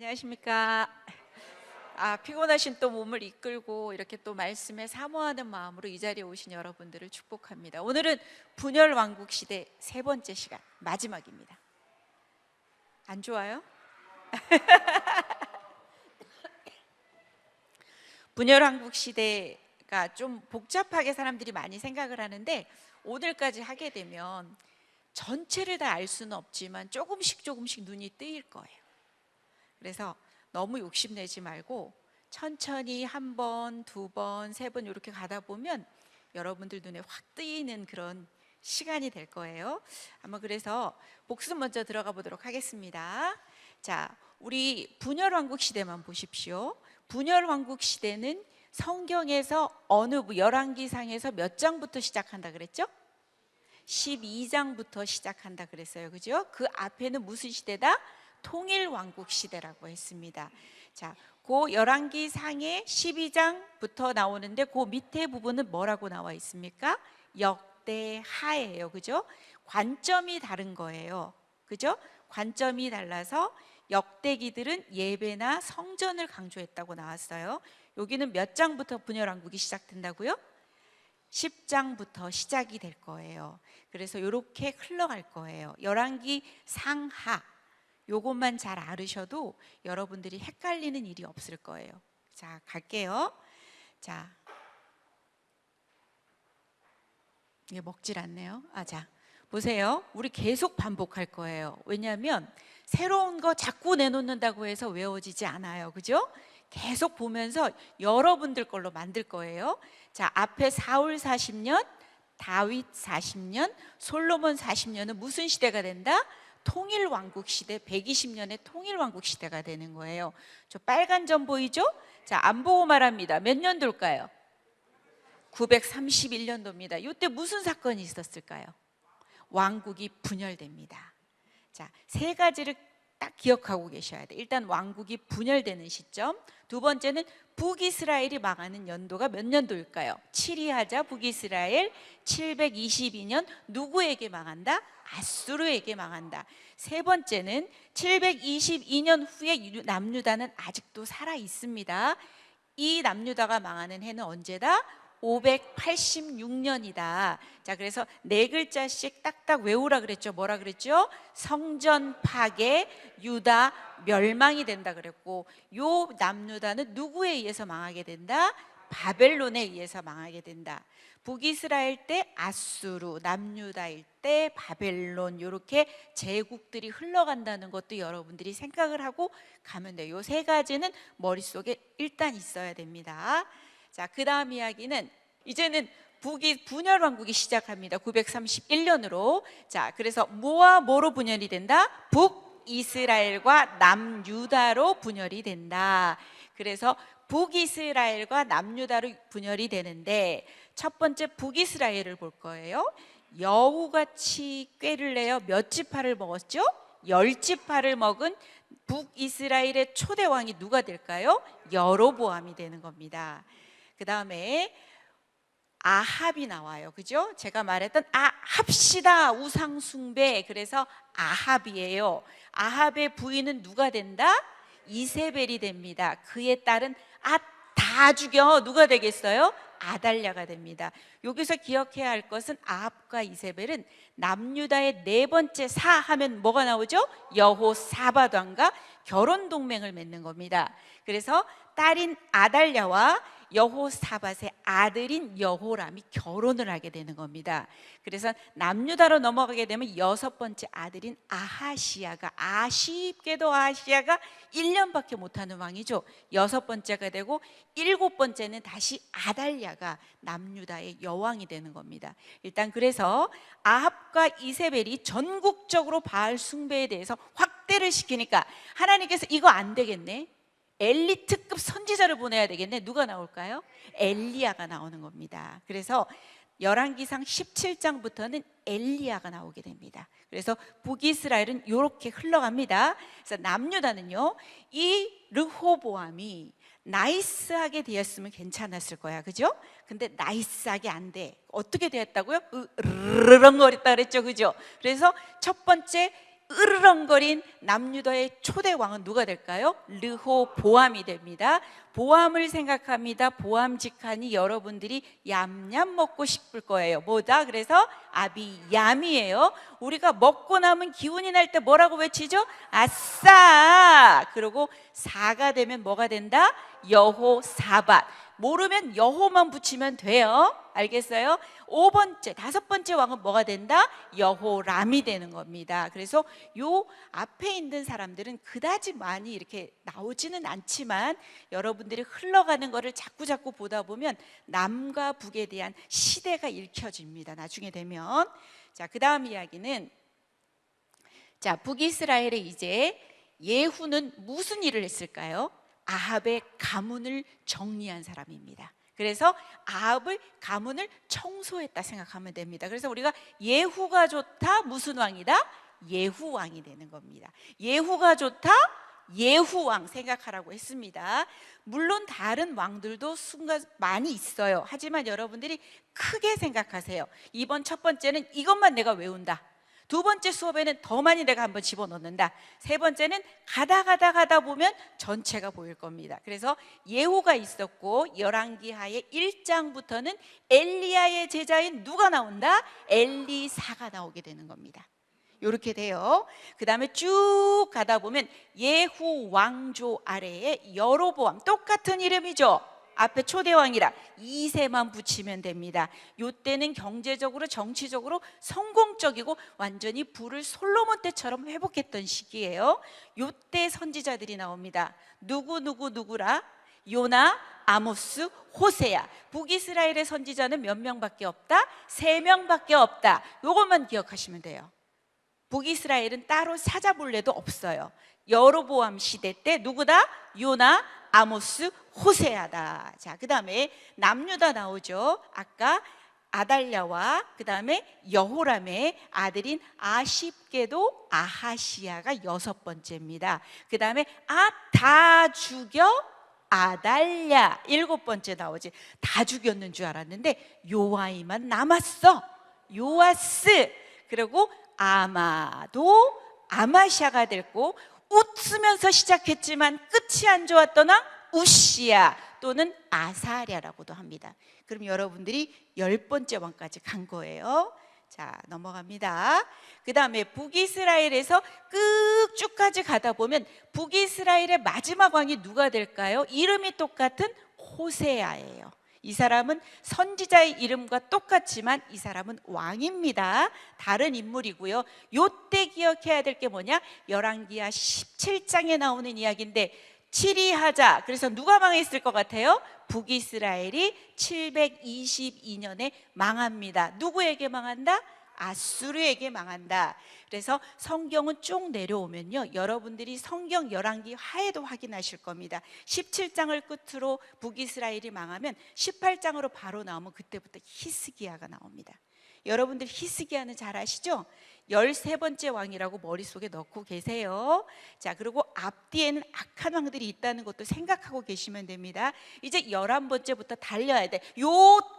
안녕하십니까. 피곤하신 또 몸을 이끌고 이렇게 또 말씀에 사모하는 마음으로 이 자리에 오신 여러분들을 축복합니다. 오늘은 분열 왕국 시대 세 번째 시간, 마지막입니다. 안 좋아요? 분열 왕국 시대가 좀 복잡하게 사람들이 많이 생각을 하는데, 오늘까지 하게 되면 전체를 다 알 수는 없지만 조금씩 눈이 뜨일 거예요. 그래서 너무 욕심내지 말고 천천히 한 번, 두 번, 세 번 이렇게 가다 보면 여러분들 눈에 확 뜨이는 그런 시간이 될 거예요. 한번 그래서 복습 먼저 들어가 보도록 하겠습니다. 자, 우리 분열왕국 시대만 보십시오. 분열왕국 시대는 성경에서 어느 열왕기상에서 몇 장부터 시작한다 그랬죠? 12장부터 시작한다 그랬어요. 그죠? 그 앞에는 무슨 시대다? 통일왕국 시대라고 했습니다. 자, 그 열왕기상의 12장부터 나오는데 그 밑에 부분은 뭐라고 나와 있습니까? 역대하예요. 그죠? 관점이 다른 거예요. 그죠? 관점이 달라서 역대기들은 예배나 성전을 강조했다고 나왔어요. 여기는 몇 장부터 분열왕국이 시작된다고요? 10장부터 시작이 될 거예요. 그래서 이렇게 흘러갈 거예요. 열왕기 상하 요것만 잘 알으셔도 여러분들이 헷갈리는 일이 없을 거예요. 자, 갈게요. 자, 이게 먹질 않네요. 자, 보세요. 우리 계속 반복할 거예요. 왜냐하면 새로운 거 자꾸 내놓는다고 해서 외워지지 않아요. 그죠? 계속 보면서 여러분들 걸로 만들 거예요. 자, 앞에 사울 40년, 다윗 40년, 솔로몬 40년은 무슨 시대가 된다? 통일왕국 시대, 120년의 통일왕국 시대가 되는 거예요. 저 빨간 점 보이죠? 자, 안 보고 말합니다. 몇 년도일까요? 931년도입니다. 이때 무슨 사건이 있었을까요? 왕국이 분열됩니다. 자, 세 가지를 딱 기억하고 계셔야 돼요. 일단 왕국이 분열되는 시점. 두 번째는 북이스라엘이 망하는 연도가 몇 년도일까요? 칠이하자 북이스라엘 722년 누구에게 망한다? 아수르에게 망한다. 세 번째는 722년 후에 남유다는 아직도 살아 있습니다. 이 남유다가 망하는 해는 언제다? 586년이다. 자, 그래서 네 글자씩 딱딱 외우라 그랬죠. 뭐라 그랬죠? 성전 파괴, 유다 멸망이 된다 그랬고, 요 남유다는 누구에 의해서 망하게 된다? 바벨론에 의해서 망하게 된다. 북이스라엘 때 아수르, 남유다일 때 바벨론, 이렇게 제국들이 흘러간다는 것도 여러분들이 생각을 하고 가면 돼요. 요 세 가지는 머릿속에 일단 있어야 됩니다. 자, 그 다음 이야기는 이제는 분열왕국이 시작합니다. 931년으로. 자, 그래서 뭐와 뭐로 분열이 된다? 북이스라엘과 남유다로 분열이 된다. 그래서 북이스라엘과 남유다로 분열이 되는데, 첫 번째 북이스라엘을 볼 거예요. 여우같이 꾀를 내어 몇 지파를 먹었죠? 10지파를 먹은 북이스라엘의 초대 왕이 누가 될까요? 여로보암이 되는 겁니다. 그 다음에 아합이 나와요. 그죠? 제가 말했던 합시다 우상 숭배, 그래서 아합이에요. 아합의 부인은 누가 된다? 이세벨이 됩니다. 그의 딸은 다 죽여 누가 되겠어요? 아달랴가 됩니다. 여기서 기억해야 할 것은 아합과 이세벨은 남유다의 네 번째 사 하면 뭐가 나오죠? 여호사밧 왕과 결혼 동맹을 맺는 겁니다. 그래서 딸인 아달랴와 여호사밧의 아들인 여호람이 결혼을 하게 되는 겁니다. 그래서 남유다로 넘어가게 되면 여섯 번째 아들인 아하시야가, 아쉽게도 아하시야가 1년밖에 못하는 왕이죠. 여섯 번째가 되고, 일곱 번째는 다시 아달랴가 남유다의 여왕이 되는 겁니다. 일단 그래서 아합과 이세벨이 전국적으로 바알 숭배에 대해서 확대를 시키니까 하나님께서 이거 안 되겠네, 엘리트급 선지자를 보내야 되겠네. 누가 나올까요? 엘리야가 나오는 겁니다. 그래서 열왕기상 17장부터는 엘리야가 나오게 됩니다. 그래서 북이스라엘은 이렇게 흘러갑니다. 그래서 남유다는요, 이 르호보암이 나이스하게 되었으면 괜찮았을 거야. 그죠? 근데 나이스하게 안 돼. 어떻게 되었다고요? 으르렁거렸다 그랬죠. 그죠? 그래서 첫 번째 으르렁거린 남유다의 초대 왕은 누가 될까요? 르호보암이 됩니다. 보암을 생각합니다. 보암 직하니 여러분들이 얌얌 먹고 싶을 거예요. 뭐다? 그래서 아비얌이에요. 우리가 먹고 남은 기운이 날 때 뭐라고 외치죠? 아싸! 그리고 사가 되면 뭐가 된다? 여호사밧. 모르면 여호만 붙이면 돼요. 알겠어요? 5번째, 5번째 왕은 뭐가 된다? 여호람이 되는 겁니다. 그래서 요 앞에 있는 사람들은 그다지 많이 이렇게 나오지는 않지만 여러분들이 흘러가는 거를 자꾸 보다 보면 남과 북에 대한 시대가 읽혀집니다. 나중에 되면. 자, 그 다음 이야기는, 자, 북이스라엘에 이제 예후는 무슨 일을 했을까요? 아합의 가문을 정리한 사람입니다. 그래서 아합의 가문을 청소했다 생각하면 됩니다. 그래서 우리가 예후가 좋다, 무슨 왕이다? 예후왕이 되는 겁니다. 예후가 좋다, 예후왕 생각하라고 했습니다. 물론 다른 왕들도 순간 많이 있어요. 하지만 여러분들이 크게 생각하세요. 이번 첫 번째는 이것만 내가 외운다. 두 번째 수업에는 더 많이 내가 한번 집어넣는다. 세 번째는 가다 보면 전체가 보일 겁니다. 그래서 예후가 있었고 열왕기하의 1장부터는 엘리야의 제자인 누가 나온다? 엘리사가 나오게 되는 겁니다. 이렇게 돼요. 그 다음에 쭉 가다 보면 예후 왕조 아래에 여로보암, 똑같은 이름이죠. 앞에 초대왕이라 2세만 붙이면 됩니다. 이때는 경제적으로 정치적으로 성공적이고 완전히 부를 솔로몬 때처럼 회복했던 시기예요. 이때 선지자들이 나옵니다. 누구라? 요나, 아모스, 호세야. 북이스라엘의 선지자는 몇 명밖에 없다? 3명밖에 없다. 이것만 기억하시면 돼요. 북이스라엘은 따로 찾아볼래도 없어요. 여로보암 시대 때 누구다? 요나, 아모스, 호세아다. 자, 그 다음에 남유다 나오죠. 아까 아달랴와 그 다음에 여호람의 아들인 아쉽게도 아하시야가 6번째입니다. 그 다음에 다 죽여 아달랴 7번째 나오지. 다 죽였는 줄 알았는데 요아이만 남았어. 요아스. 그리고 아마도 아마샤가 됐고, 웃으면서 시작했지만 끝이 안 좋았던 왕 우시야 또는 아사랴라고도 합니다. 그럼 여러분들이 10번째 왕까지 간 거예요. 자, 넘어갑니다. 그 다음에 북이스라엘에서 끝쭉까지 가다 보면 북이스라엘의 마지막 왕이 누가 될까요? 이름이 똑같은 호세아예요. 이 사람은 선지자의 이름과 똑같지만 이 사람은 왕입니다. 다른 인물이고요. 요때 기억해야 될 게 뭐냐? 열왕기하 17장에 나오는 이야기인데, 치리하자. 그래서 누가 망했을 것 같아요? 북이스라엘이 722년에 망합니다. 누구에게 망한다? 아수르에게 망한다. 그래서 성경은 쭉 내려오면요, 여러분들이 성경 열왕기 하에도 확인하실 겁니다. 17장을 끝으로 북이스라엘이 망하면 18장으로 바로 나오면 그때부터 히스기야가 나옵니다. 여러분들 히스기야는 잘 아시죠? 13번째 왕이라고 머릿속에 넣고 계세요. 자, 그리고 앞뒤에는 악한 왕들이 있다는 것도 생각하고 계시면 됩니다. 이제 11번째부터 달려야 돼. 요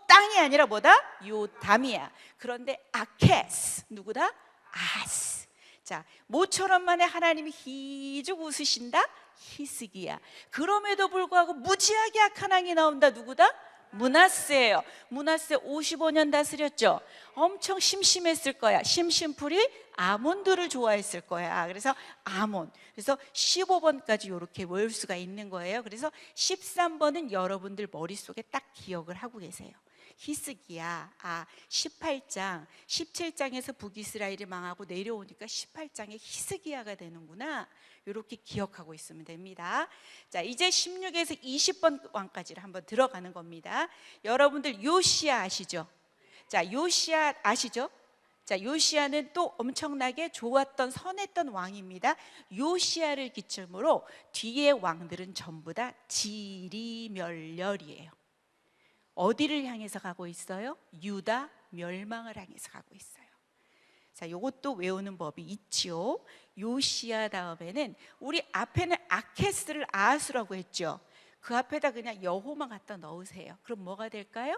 땅이 아니라 뭐다? 요 담이야. 그런데 아케스 누구다? 아스. 자, 모처럼 만에 하나님이 희죽 웃으신다? 히스기야. 그럼에도 불구하고 무지하게 악한 왕이 나온다. 누구다? 므낫세예요. 므낫세 55년 다스렸죠. 엄청 심심했을 거야. 심심풀이 아몬들을 좋아했을 거야. 그래서 아몬. 그래서 15번까지 이렇게 외울 수가 있는 거예요. 그래서 13번은 여러분들 머릿속에 딱 기억을 하고 계세요. 히스기야. 18장, 17장에서 북이스라엘이 망하고 내려오니까 18장에 히스기야가 되는구나. 이렇게 기억하고 있으면 됩니다. 자, 이제 16에서 20번 왕까지를 한번 들어가는 겁니다. 여러분들 요시야 아시죠? 자, 요시야 아시죠? 자, 요시야는 또 엄청나게 좋았던 선했던 왕입니다. 요시야를 기점으로 뒤의 왕들은 전부 다 지리멸렬이에요. 어디를 향해서 가고 있어요? 유다 멸망을 향해서 가고 있어요. 자, 요것도 외우는 법이 있지요. 요시야 다음에는 우리 앞에는 아케스를 아하스라고 했죠. 그 앞에다 그냥 여호만 갖다 넣으세요. 그럼 뭐가 될까요?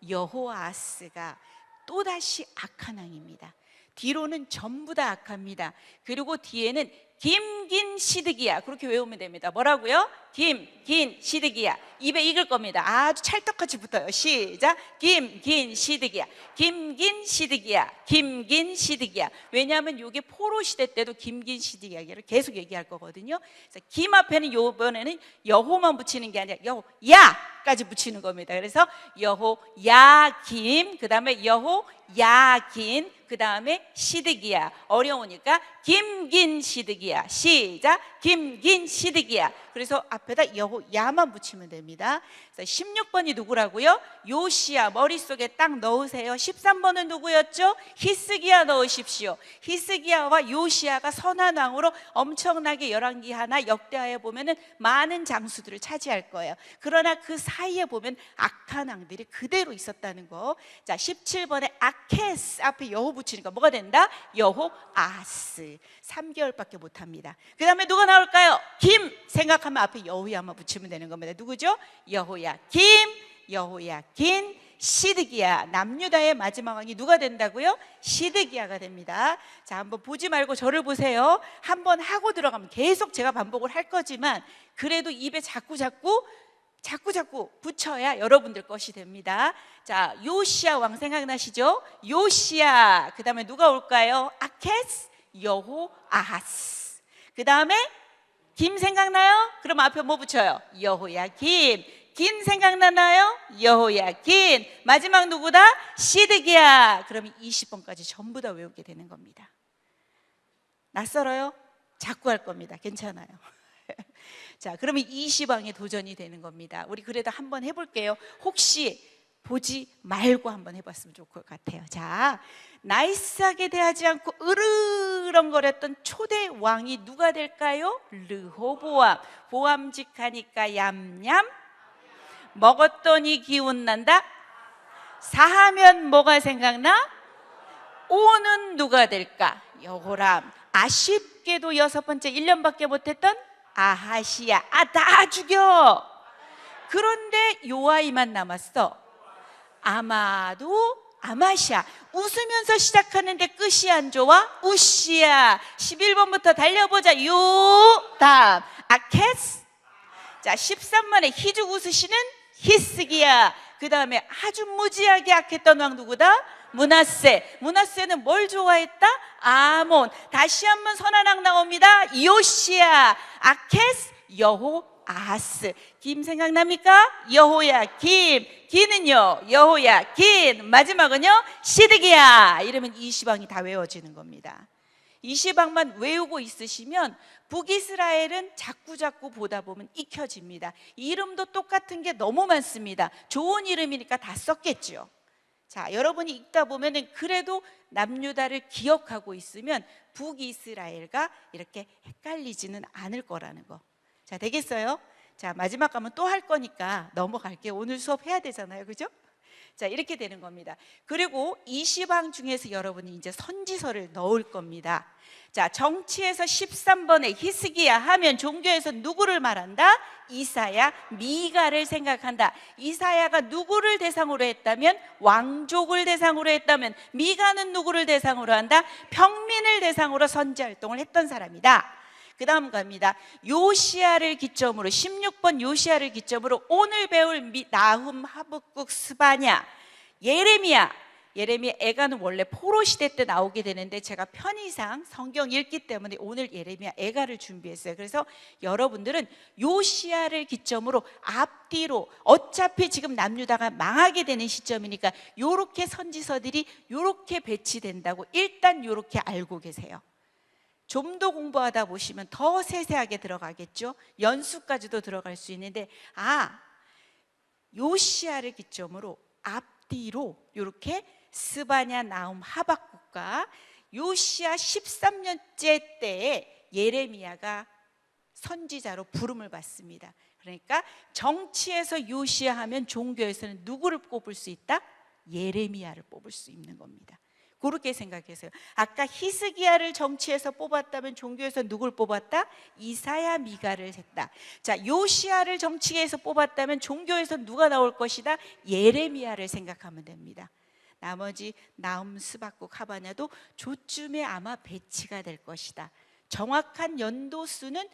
여호아스가 또다시 악한 왕입니다. 뒤로는 전부 다 악합니다. 그리고 뒤에는 김긴 시드기야. 그렇게 외우면 됩니다. 뭐라고요? 김긴 시드기야. 입에 익을 겁니다. 아주 찰떡같이 붙어요. 시작. 김긴 시드기야. 김긴 시드기야. 김긴 시드기야. 왜냐하면 이게 포로 시대 때도 김긴 시드기야를 계속 얘기할 거거든요. 그래서 김 앞에는 이번에는 여호만 붙이는 게 아니라 여호야까지 붙이는 겁니다. 그래서 여호야김, 그 다음에 여호야긴, 그 다음에 시드기야. 어려우니까 김긴 시드기야. 시작. 김긴 시드기야. 그래서 앞에다 여호야만 붙이면 됩니다. 16번이 누구라고요? 요시야. 머릿속에 딱 넣으세요. 13번은 누구였죠? 히스기야 넣으십시오. 히스기야와 요시야가 선한 왕으로 엄청나게 열왕기 하나 역대하에 보면은 많은 장수들을 차지할 거예요. 그러나 그 사이에 보면 악한 왕들이 그대로 있었다는 거. 자, 17번에 아케스 앞에 여호 붙이니까 뭐가 된다? 여호아스. 3개월밖에 못합니다. 그 다음에 누가 나올까요? 김 생각하면 앞에 여호야만 붙이면 되는 겁니다. 누구죠? 여호야김, 여호야긴, 시드기야. 남유다의 마지막 왕이 누가 된다고요? 시드기야가 됩니다. 자, 한번 보지 말고 저를 보세요. 한번 하고 들어가면 계속 제가 반복을 할 거지만 그래도 입에 자꾸 붙여야 여러분들 것이 됩니다. 자, 요시야 왕 생각나시죠? 요시야. 그 다음에 누가 올까요? 아케스, 여호아하스. 그 다음에 김 생각나요? 그럼 앞에 뭐 붙여요? 여호야김. 긴 생각나나요? 여호야긴. 마지막 누구다? 시드기야. 그럼 20번까지 전부 다 외우게 되는 겁니다. 낯설어요? 자꾸 할 겁니다. 괜찮아요. 자, 그러면 20왕의 도전이 되는 겁니다. 우리 그래도 한번 해볼게요. 혹시 보지 말고 한번 해봤으면 좋을 것 같아요. 자, 나이스하게 대하지 않고 으르렁거렸던 초대 왕이 누가 될까요? 르호보암. 보암직하니까 얌얌. 먹었더니 기운난다. 사하면 뭐가 생각나? 오는 누가 될까? 여호람. 아쉽게도 6번째 1년밖에 못했던 아하시야. 아, 다 죽여. 그런데 요아이만 남았어. 아마도 아마샤. 웃으면서 시작하는데 끝이 안 좋아? 우시야. 11번부터 달려보자. 다음 아케스. 자, 13번에 희죽 웃으시는 히스기야. 그 다음에 아주 무지하게 악했던 왕 누구다? 므낫세. 므낫세는 뭘 좋아했다? 아몬. 다시 한번 선한 왕 나옵니다. 요시야. 아케스, 여호아하스. 김 생각납니까? 여호야김. 기는요 여호야긴. 마지막은요 시드기야. 이러면 20왕이 다 외워지는 겁니다. 20왕만 외우고 있으시면 북이스라엘은 자꾸 보다 보면 익혀집니다. 이름도 똑같은 게 너무 많습니다. 좋은 이름이니까 다 썼겠죠. 자, 여러분이 읽다 보면은 그래도 남유다를 기억하고 있으면 북이스라엘과 이렇게 헷갈리지는 않을 거라는 거. 자, 되겠어요? 자, 마지막 가면 또 할 거니까 넘어갈게요. 오늘 수업 해야 되잖아요. 그죠? 자, 이렇게 되는 겁니다. 그리고 20왕 중에서 여러분이 이제 선지서를 넣을 겁니다. 자, 정치에서 13번에 히스기야 하면 종교에서 누구를 말한다? 이사야, 미가를 생각한다. 이사야가 누구를 대상으로 했다면? 왕족을 대상으로 했다면, 미가는 누구를 대상으로 한다? 평민을 대상으로 선지 활동을 했던 사람이다. 그 다음 갑니다. 요시야를 기점으로 16번 요시야를 기점으로 오늘 배울 나훔, 하박국, 스바냐, 예레미야. 애가는 원래 포로 시대 때 나오게 되는데 제가 편의상 성경 읽기 때문에 오늘 예레미야 애가를 준비했어요. 그래서 여러분들은 요시야를 기점으로 앞뒤로 어차피 지금 남유다가 망하게 되는 시점이니까 요렇게 선지서들이 요렇게 배치된다고 일단 요렇게 알고 계세요. 좀 더 공부하다 보시면 더 세세하게 들어가겠죠. 연수까지도 들어갈 수 있는데 요시야를 기점으로 앞뒤로 이렇게 스바냐, 나훔, 하박국과 요시야 13년째 때에 예레미야가 선지자로 부름을 받습니다. 그러니까 정치에서 요시야 하면 종교에서는 누구를 뽑을 수 있다? 예레미야를 뽑을 수 있는 겁니다. 그렇게 생각해서요. 아까 히스기야를 정치에서 뽑았다면 종교에서 누굴 뽑았다? 이사야, 미가를 했다. 자, 요시야를 정치에서 뽑았다면 종교에서 누가 나올 것이다? 예레미야를 생각하면 됩니다. 나머지 나움, 스바국, 하바냐도 조쯤에 아마 배치가 될 것이다. 정확한 연도수는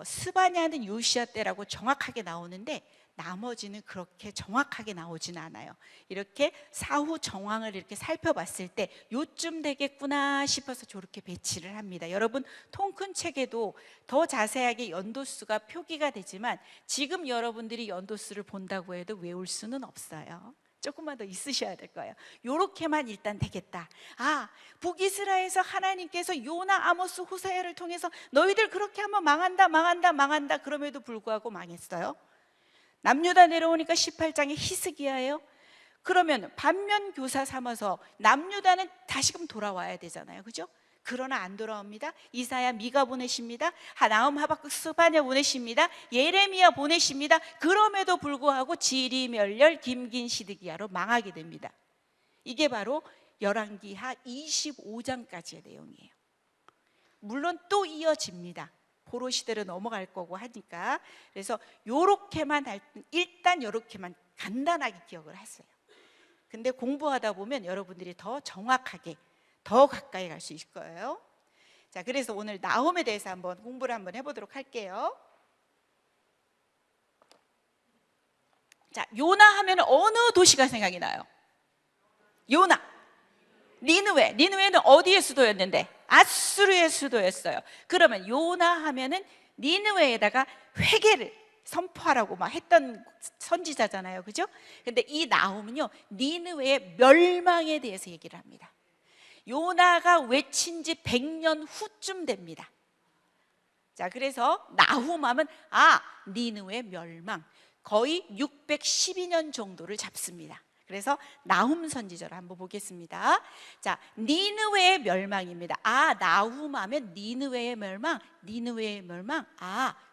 스바냐는 요시야 때라고 정확하게 나오는데 나머지는 그렇게 정확하게 나오지는 않아요. 이렇게 사후 정황을 이렇게 살펴봤을 때 요쯤 되겠구나 싶어서 저렇게 배치를 합니다. 여러분 통 큰 책에도 더 자세하게 연도수가 표기가 되지만 지금 여러분들이 연도수를 본다고 해도 외울 수는 없어요. 조금만 더 있으셔야 될 거예요. 요렇게만 일단 되겠다. 북이스라엘에서 하나님께서 요나, 아모스, 호세아를 통해서 너희들 그렇게 하면 망한다 그럼에도 불구하고 망했어요. 남유다 내려오니까 18장에 히스기야예요. 그러면 반면 교사 삼아서 남유다는 다시금 돌아와야 되잖아요, 그죠? 그러나 안 돌아옵니다. 이사야, 미가 보내십니다. 나움, 하박국, 스바냐 보내십니다. 예레미야 보내십니다. 그럼에도 불구하고 지리멸렬, 김긴, 시드기야로 망하게 됩니다. 이게 바로 열왕기하 25장까지의 내용이에요. 물론 또 이어집니다. 포로 시대로 넘어갈 거고 하니까. 그래서 요렇게만 일단 요렇게만 간단하게 기억을 했어요. 근데 공부하다 보면 여러분들이 더 정확하게 더 가까이 갈 수 있을 거예요. 자, 그래서 오늘 나홈에 대해서 한번 공부를 한번 해보도록 할게요. 자, 요나 하면 어느 도시가 생각이 나요? 요나. 니느웨는 어디의 수도였는데? 아수르의 수도였어요. 그러면 요나 하면은 니느웨에다가 회개를 선포하라고 막 했던 선지자잖아요, 그죠? 근데 이 나홈은요 니느웨의 멸망에 대해서 얘기를 합니다. 요나가 외친 지 100년 후쯤 됩니다. 자, 그래서 나훔 하면 니느웨 멸망, 거의 612년 정도를 잡습니다. 그래서 나훔 선지자를 한번 보겠습니다. 자, 니느웨의 멸망입니다. 나훔 하면 니느웨의 멸망,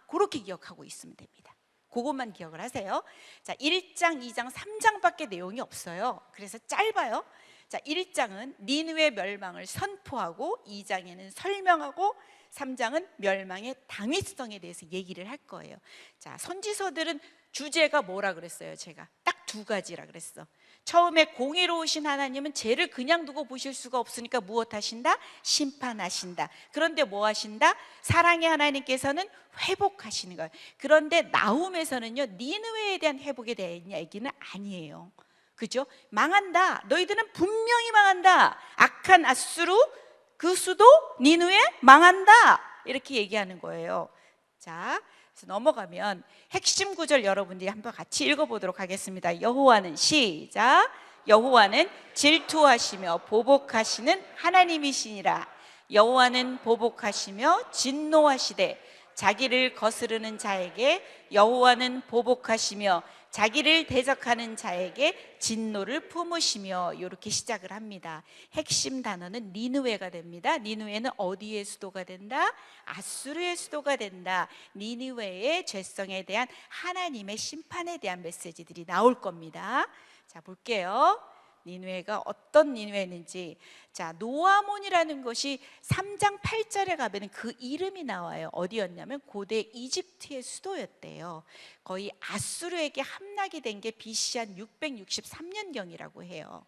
그렇게 기억하고 있으면 됩니다. 그것만 기억을 하세요. 자, 1장, 2장, 3장밖에 내용이 없어요. 그래서 짧아요. 자, 1장은 니느웨 멸망을 선포하고 2장에는 설명하고 3장은 멸망의 당위성에 대해서 얘기를 할 거예요. 자, 선지서들은 주제가 뭐라 그랬어요? 제가 딱 두 가지라 그랬어. 처음에 공의로우신 하나님은 죄를 그냥 두고 보실 수가 없으니까 무엇 하신다? 심판하신다. 그런데 뭐 하신다? 사랑의 하나님께서는 회복하시는 거예요. 그런데 나훔에서는요 니느웨에 대한 회복에 대한 얘기는 아니에요. 그죠? 망한다. 너희들은 분명히 망한다. 악한 아수르 그 수도 니느웨 망한다. 이렇게 얘기하는 거예요. 자, 그래서 넘어가면 핵심 구절 여러분들이 한번 같이 읽어보도록 하겠습니다. 여호와는 시작. 여호와는 질투하시며 보복하시는 하나님이시니라. 여호와는 보복하시며 진노하시되 자기를 거스르는 자에게 여호와는 보복하시며 자기를 대적하는 자에게 진노를 품으시며, 이렇게 시작을 합니다. 핵심 단어는 니느웨가 됩니다. 니느웨는 어디의 수도가 된다? 아수르의 수도가 된다. 니느웨의 죄성에 대한 하나님의 심판에 대한 메시지들이 나올 겁니다. 자, 볼게요. 니느웨가 어떤 니느웨인지. 자, 노아몬이라는 것이 3장 8절에 가면 그 이름이 나와요. 어디였냐면 고대 이집트의 수도였대요. 거의 아수르에게 함락이 된 게 BC 한 663년경이라고 해요.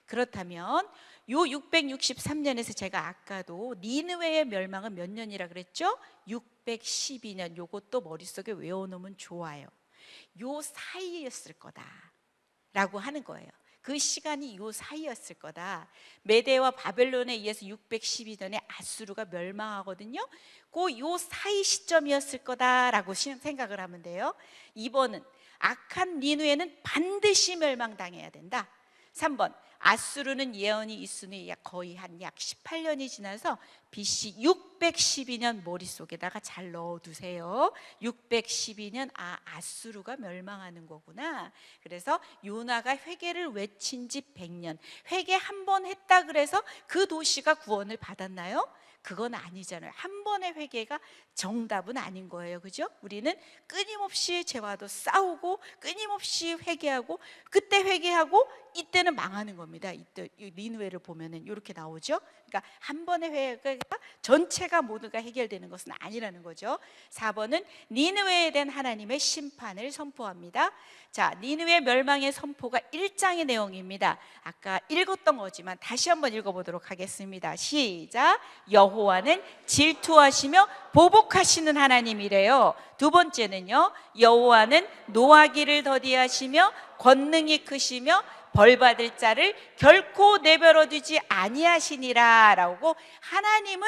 그렇다면 요 663년에서 제가 아까도 니느웨의 멸망은 몇 년이라 그랬죠? 612년. 요것도 머릿속에 외워놓으면 좋아요. 요 사이였을 거다라고 하는 거예요. 그 시간이 요 사이였을 거다. 메대와 바벨론에 의해서 612년에 아수르가 멸망하거든요. 요 사이 시점이었을 거다라고 생각을 하면 돼요. 2번은 악한 니느웨는 반드시 멸망당해야 된다. 3번 아수르는 예언이 있으니 거의 한 약 18년이 지나서 BC 612년 머릿속에다가 잘 넣어두세요. 612년 아수르가 멸망하는 거구나. 그래서 요나가 회개를 외친 지 100년. 회개 한 번 했다 그래서 그 도시가 구원을 받았나요? 그건 아니잖아요. 한 번의 회개가 정답은 아닌 거예요. 그죠? 우리는 끊임없이 죄와도 싸우고 끊임없이 회개하고, 그때 회개하고 이때는 망하는 겁니다. 이때 니느웨를 보면은 이렇게 나오죠. 그러니까 한 번의 회개가 전체가 모두가 해결되는 것은 아니라는 거죠. 4번은 니느웨에 대한 하나님의 심판을 선포합니다. 자, 니느웨 멸망의 선포가 1장의 내용입니다. 아까 읽었던 거지만 다시 한번 읽어보도록 하겠습니다. 시작. 여호와는 질투하시며 보복하시는 하나님이래요. 두 번째는요, 여호와는 노하기를 더디하시며 권능이 크시며 벌받을 자를 결코 내버려 두지 아니하시니라 라고, 하나님은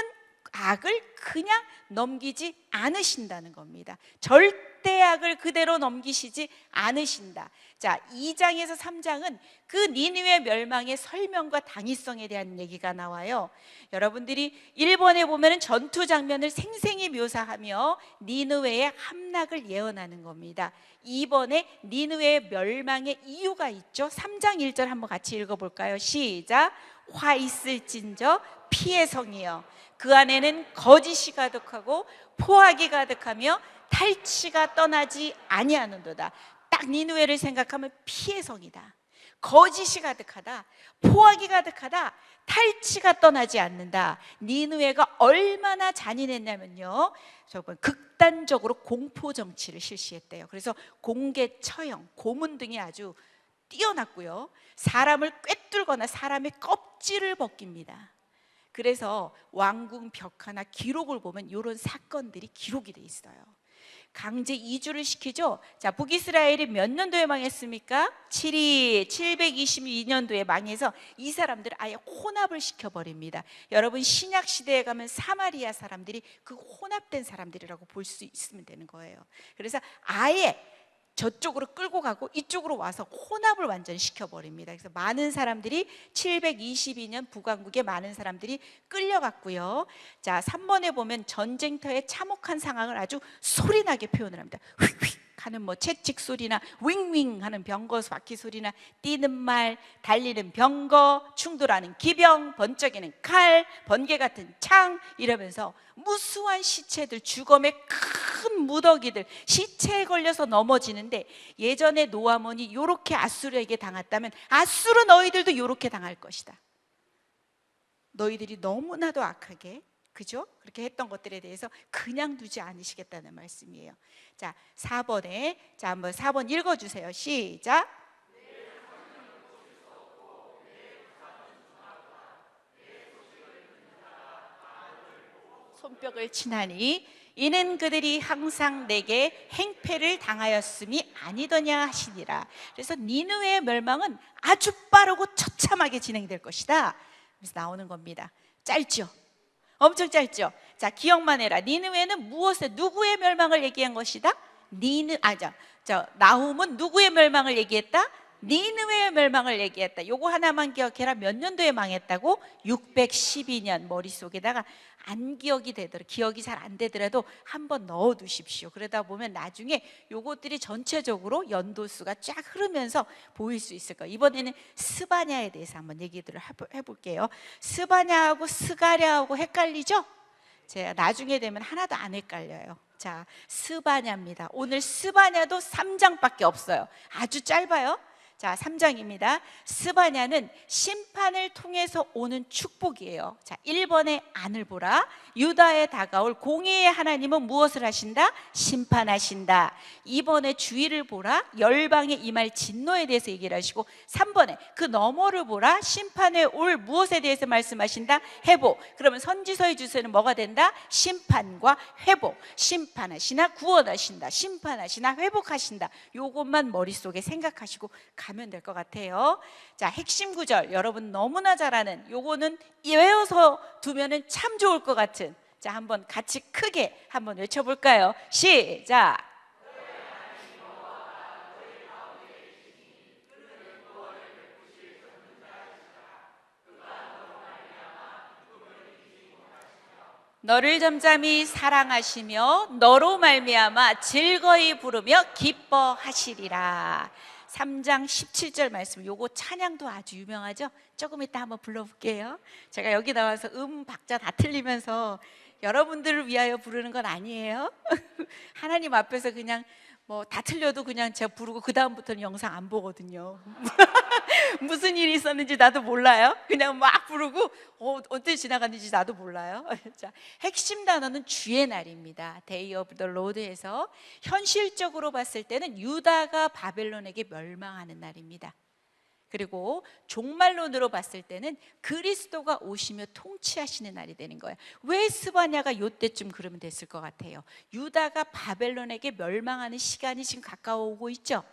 악을 그냥 넘기지 않으신다는 겁니다. 절대 악을 그대로 넘기시지 않으신다. 자, 2장에서 3장은 그 니느웨 멸망의 설명과 당위성에 대한 얘기가 나와요. 여러분들이 1번에 보면 전투 장면을 생생히 묘사하며 니느웨의 함락을 예언하는 겁니다. 2번에 니느웨의 멸망의 이유가 있죠. 3장 1절 한번 같이 읽어볼까요? 시작. 화 있을진저 피의 성이여, 그 안에는 거짓이 가득하고 포악이 가득하며 탈취가 떠나지 아니하는도다. 딱 니느웨를 생각하면 피의 성이다, 거짓이 가득하다, 포악이 가득하다, 탈취가 떠나지 않는다. 니느웨가 얼마나 잔인했냐면요, 저번 극단적으로 공포 정치를 실시했대요. 그래서 공개 처형, 고문 등이 아주 뛰어났고요, 사람을 꿰뚫거나 사람의 껍질을 벗깁니다. 그래서 왕궁 벽화나 기록을 보면 이런 사건들이 기록이 돼 있어요. 강제 이주를 시키죠. 자, 북이스라엘이 몇 년도에 망했습니까? 722년도에 망해서 이 사람들을 아예 혼합을 시켜버립니다. 여러분, 신약 시대에 가면 사마리아 사람들이 그 혼합된 사람들이라고 볼 수 있으면 되는 거예요. 그래서 아예 저쪽으로 끌고 가고 이쪽으로 와서 혼합을 완전히 시켜버립니다. 그래서 많은 사람들이 722년 북왕국에 많은 사람들이 끌려갔고요. 자, 3번에 보면 전쟁터의 참혹한 상황을 아주 소리나게 표현을 합니다. 휙휙 하는 뭐 채찍 소리나 윙윙 하는 병거 바퀴 소리나 뛰는 말, 달리는 병거, 충돌하는 기병, 번쩍이는 칼, 번개 같은 창, 이러면서 무수한 시체들, 주검의 큰 무더기들, 시체에 걸려서 넘어지는데, 예전에 노아몬이 이렇게 아수르에게 당했다면 아수르 너희들도 이렇게 당할 것이다. 너희들이 너무나도 악하게, 그죠? 그렇게 했던 것들에 대해서 그냥 두지 않으시겠다는 말씀이에요. 자, 4번에, 자, 한번 4번 읽어주세요. 시작. 손뼉을 치나니 이는 그들이 항상 내게 행패를 당하였음이 아니더냐 하시니라. 그래서 니느웨의 멸망은 아주 빠르고 처참하게 진행될 것이다. 그래서 나오는 겁니다. 짧죠? 엄청 짧죠? 자, 기억만 해라. 니느웨는 무엇에, 누구의 멸망을 얘기한 것이다? 나훔은 누구의 멸망을 얘기했다? 니느웨의 멸망을 얘기했다. 요거 하나만 기억해라. 몇 년도에 망했다고? 612년. 머릿속에다가 안 기억이 되더라도, 기억이 잘 안 되더라도 한번 넣어 두십시오. 그러다 보면 나중에 요것들이 전체적으로 연도수가 쫙 흐르면서 보일 수 있을 거예요. 이번에는 스바냐에 대해서 한번 얘기를 해볼게요. 스바냐하고 스가랴하고 헷갈리죠? 제가 나중에 되면 하나도 안 헷갈려요. 자, 스바냐입니다. 오늘 스바냐도 3장밖에 없어요. 아주 짧아요. 자, 3장입니다. 스바냐는 심판을 통해서 오는 축복이에요. 자, 1번의 안을 보라. 유다에 다가올 공의의 하나님은 무엇을 하신다? 심판하신다. 2번의 주의를 보라. 열방에 임할 진노에 대해서 얘기를 하시고, 3번에 그 너머를 보라. 심판에 올 무엇에 대해서 말씀하신다? 회복. 그러면 선지서의 주제는 뭐가 된다? 심판과 회복. 심판하시나 구원하신다. 심판하시나 회복하신다. 요것만 머릿속에 생각하시고 가면 될 것 같아요. 자, 핵심 구절 여러분 너무나 잘 아는, 요거는 외워서 두면은 참 좋을 것 같은, 자, 한번 같이 크게 한번 외쳐볼까요? 시작. 너를 잠잠히 사랑하시며 너로 말미암아 즐거이 부르며 기뻐하시리라. 3장 17절 말씀, 요거 찬양도 아주 유명하죠? 조금 이따 한번 불러볼게요. 제가 여기 나와서 박자 다 틀리면서 여러분들을 위하여 부르는 건 아니에요. 하나님 앞에서 그냥 뭐 다 틀려도 그냥 제가 부르고 그 다음부터는 영상 안 보거든요. 무슨 일이 있었는지 나도 몰라요. 그냥 막 부르고 어떻게 지나갔는지 나도 몰라요. 자, 핵심 단어는 주의 날입니다. Day of the Lord에서 현실적으로 봤을 때는 유다가 바벨론에게 멸망하는 날입니다. 그리고 종말론으로 봤을 때는 그리스도가 오시며 통치하시는 날이 되는 거예요. 왜 스바냐가 요때쯤 그러면 됐을 것 같아요? 유다가 바벨론에게 멸망하는 시간이 지금 가까워오고 있죠.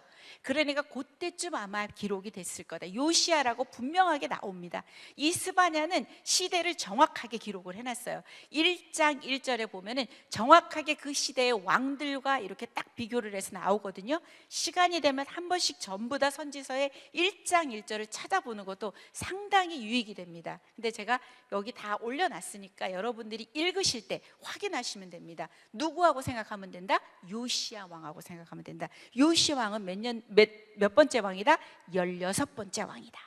그러니까 그때쯤 아마 기록이 됐을 거다. 요시야라고 분명하게 나옵니다. 이 스바냐는 시대를 정확하게 기록을 해놨어요. 1장 1절에 보면은 정확하게 그 시대의 왕들과 이렇게 딱 비교를 해서 나오거든요. 시간이 되면 한 번씩 전부 다 선지서의 1장 1절을 찾아보는 것도 상당히 유익이 됩니다. 근데 제가 여기 다 올려놨으니까 여러분들이 읽으실 때 확인하시면 됩니다. 누구하고 생각하면 된다? 요시야 왕하고 생각하면 된다. 요시야 왕은 몇 번째 왕이다? 16번째 왕이다.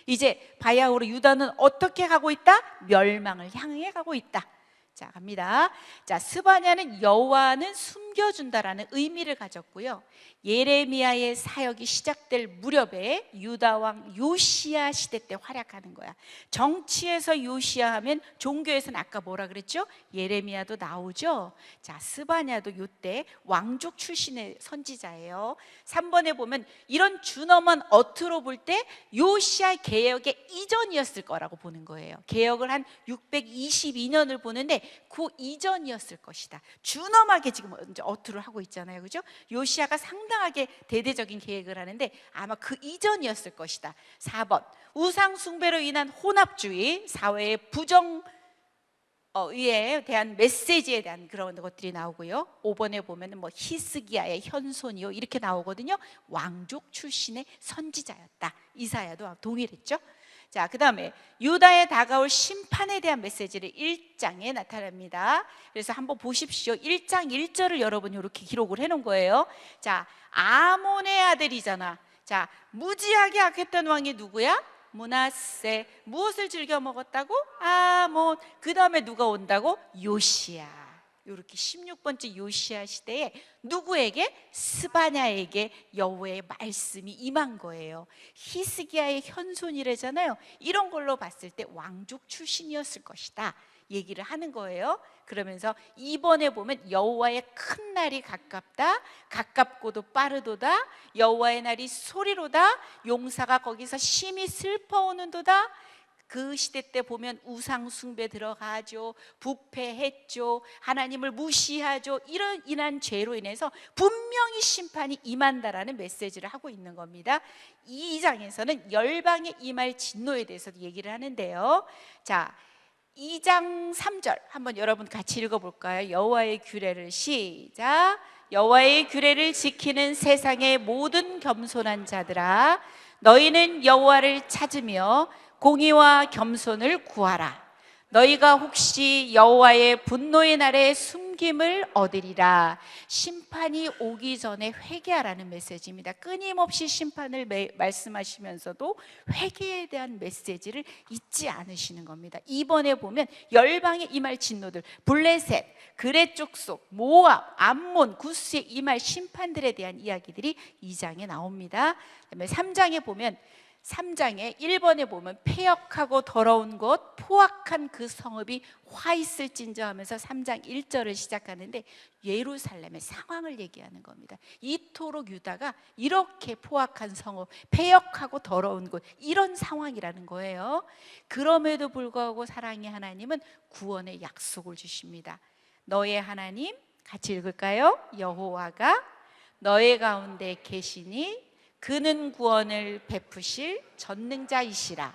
이제 바야흐로 유다는 어떻게 가고 있다? 멸망을 향해 가고 있다. 자, 갑니다. 자, 스바냐는 여호와는 숨겨준다라는 의미를 가졌고요. 예레미야의 사역이 시작될 무렵에 유다 왕 요시야 시대 때 활약하는 거야. 정치에서 요시야 하면 종교에서는 아까 뭐라 그랬죠? 예레미야도 나오죠. 자, 스바냐도 요때 왕족 출신의 선지자예요. 3번에 보면 이런 준엄한 어투로 볼 때 요시야 개혁의 이전이었을 거라고 보는 거예요. 개혁을 한 622년을 보는데 그 이전이었을 것이다. 준엄하게 지금 이제 어투를 하고 있잖아요, 그죠? 요시야가 상당하게 대대적인 계획을 하는데 아마 그 이전이었을 것이다. 4번 우상 숭배로 인한 혼합주의, 사회의 부정 에 대한 메시지에 대한 그런 것들이 나오고요. 5번에 보면은 뭐 히스기야의 현손이요 이렇게 나오거든요. 왕족 출신의 선지자였다. 이사야도 동일했죠. 자, 그 다음에 유다에 다가올 심판에 대한 메시지를 1장에 나타납니다. 그래서 한번 보십시오. 1장 1절을 여러분이 이렇게 기록을 해놓은 거예요. 자, 아몬의 아들이잖아. 자, 무지하게 악했던 왕이 누구야? 므낫세. 무엇을 즐겨 먹었다고? 아몬. 그 다음에 누가 온다고? 요시야. 이렇게 16번째 요시야 시대에 누구에게? 스바냐에게 여호와의 말씀이 임한 거예요. 히스기야의 현손이래잖아요. 이런 걸로 봤을 때 왕족 출신이었을 것이다 얘기를 하는 거예요. 그러면서 2번에 보면 여호와의 큰 날이 가깝다, 가깝고도 빠르도다, 여호와의 날이 소리로다, 용사가 거기서 심히 슬퍼오는도다. 그 시대 때 보면 우상 숭배 들어가죠, 부패했죠, 하나님을 무시하죠. 이런 인한 죄로 인해서 분명히 심판이 임한다라는 메시지를 하고 있는 겁니다. 이 장에서는 열방에 임할 진노에 대해서도 얘기를 하는데요. 자, 2장 3절 한번 여러분 같이 읽어볼까요? 여호와의 규례를 시작. 여호와의 규례를 지키는 세상의 모든 겸손한 자들아, 너희는 여호와를 찾으며 공의와 겸손을 구하라. 너희가 혹시 여호와의 분노의 날에 숨김을 얻으리라. 심판이 오기 전에 회개하라는 메시지입니다. 끊임없이 심판을 말씀하시면서도 회개에 대한 메시지를 잊지 않으시는 겁니다. 이번에 보면 열방에 임할 진노들, 블레셋, 그렛 족속, 모압, 암몬, 구스에 임할 심판들에 대한 이야기들이 2장에 나옵니다. 그다음에 3장에 보면 3장에 1번에 보면 폐역하고 더러운 것, 포악한 그 성읍이 화 있을진저 하면서 3장 1절을 시작하는데 예루살렘의 상황을 얘기하는 겁니다. 이토록 유다가 이렇게 포악한 성읍, 폐역하고 더러운 곳, 이런 상황이라는 거예요. 그럼에도 불구하고 사랑의 하나님은 구원의 약속을 주십니다. 너의 하나님, 같이 읽을까요? 여호와가 너의 가운데 계시니 그는 구원을 베푸실 전능자이시라.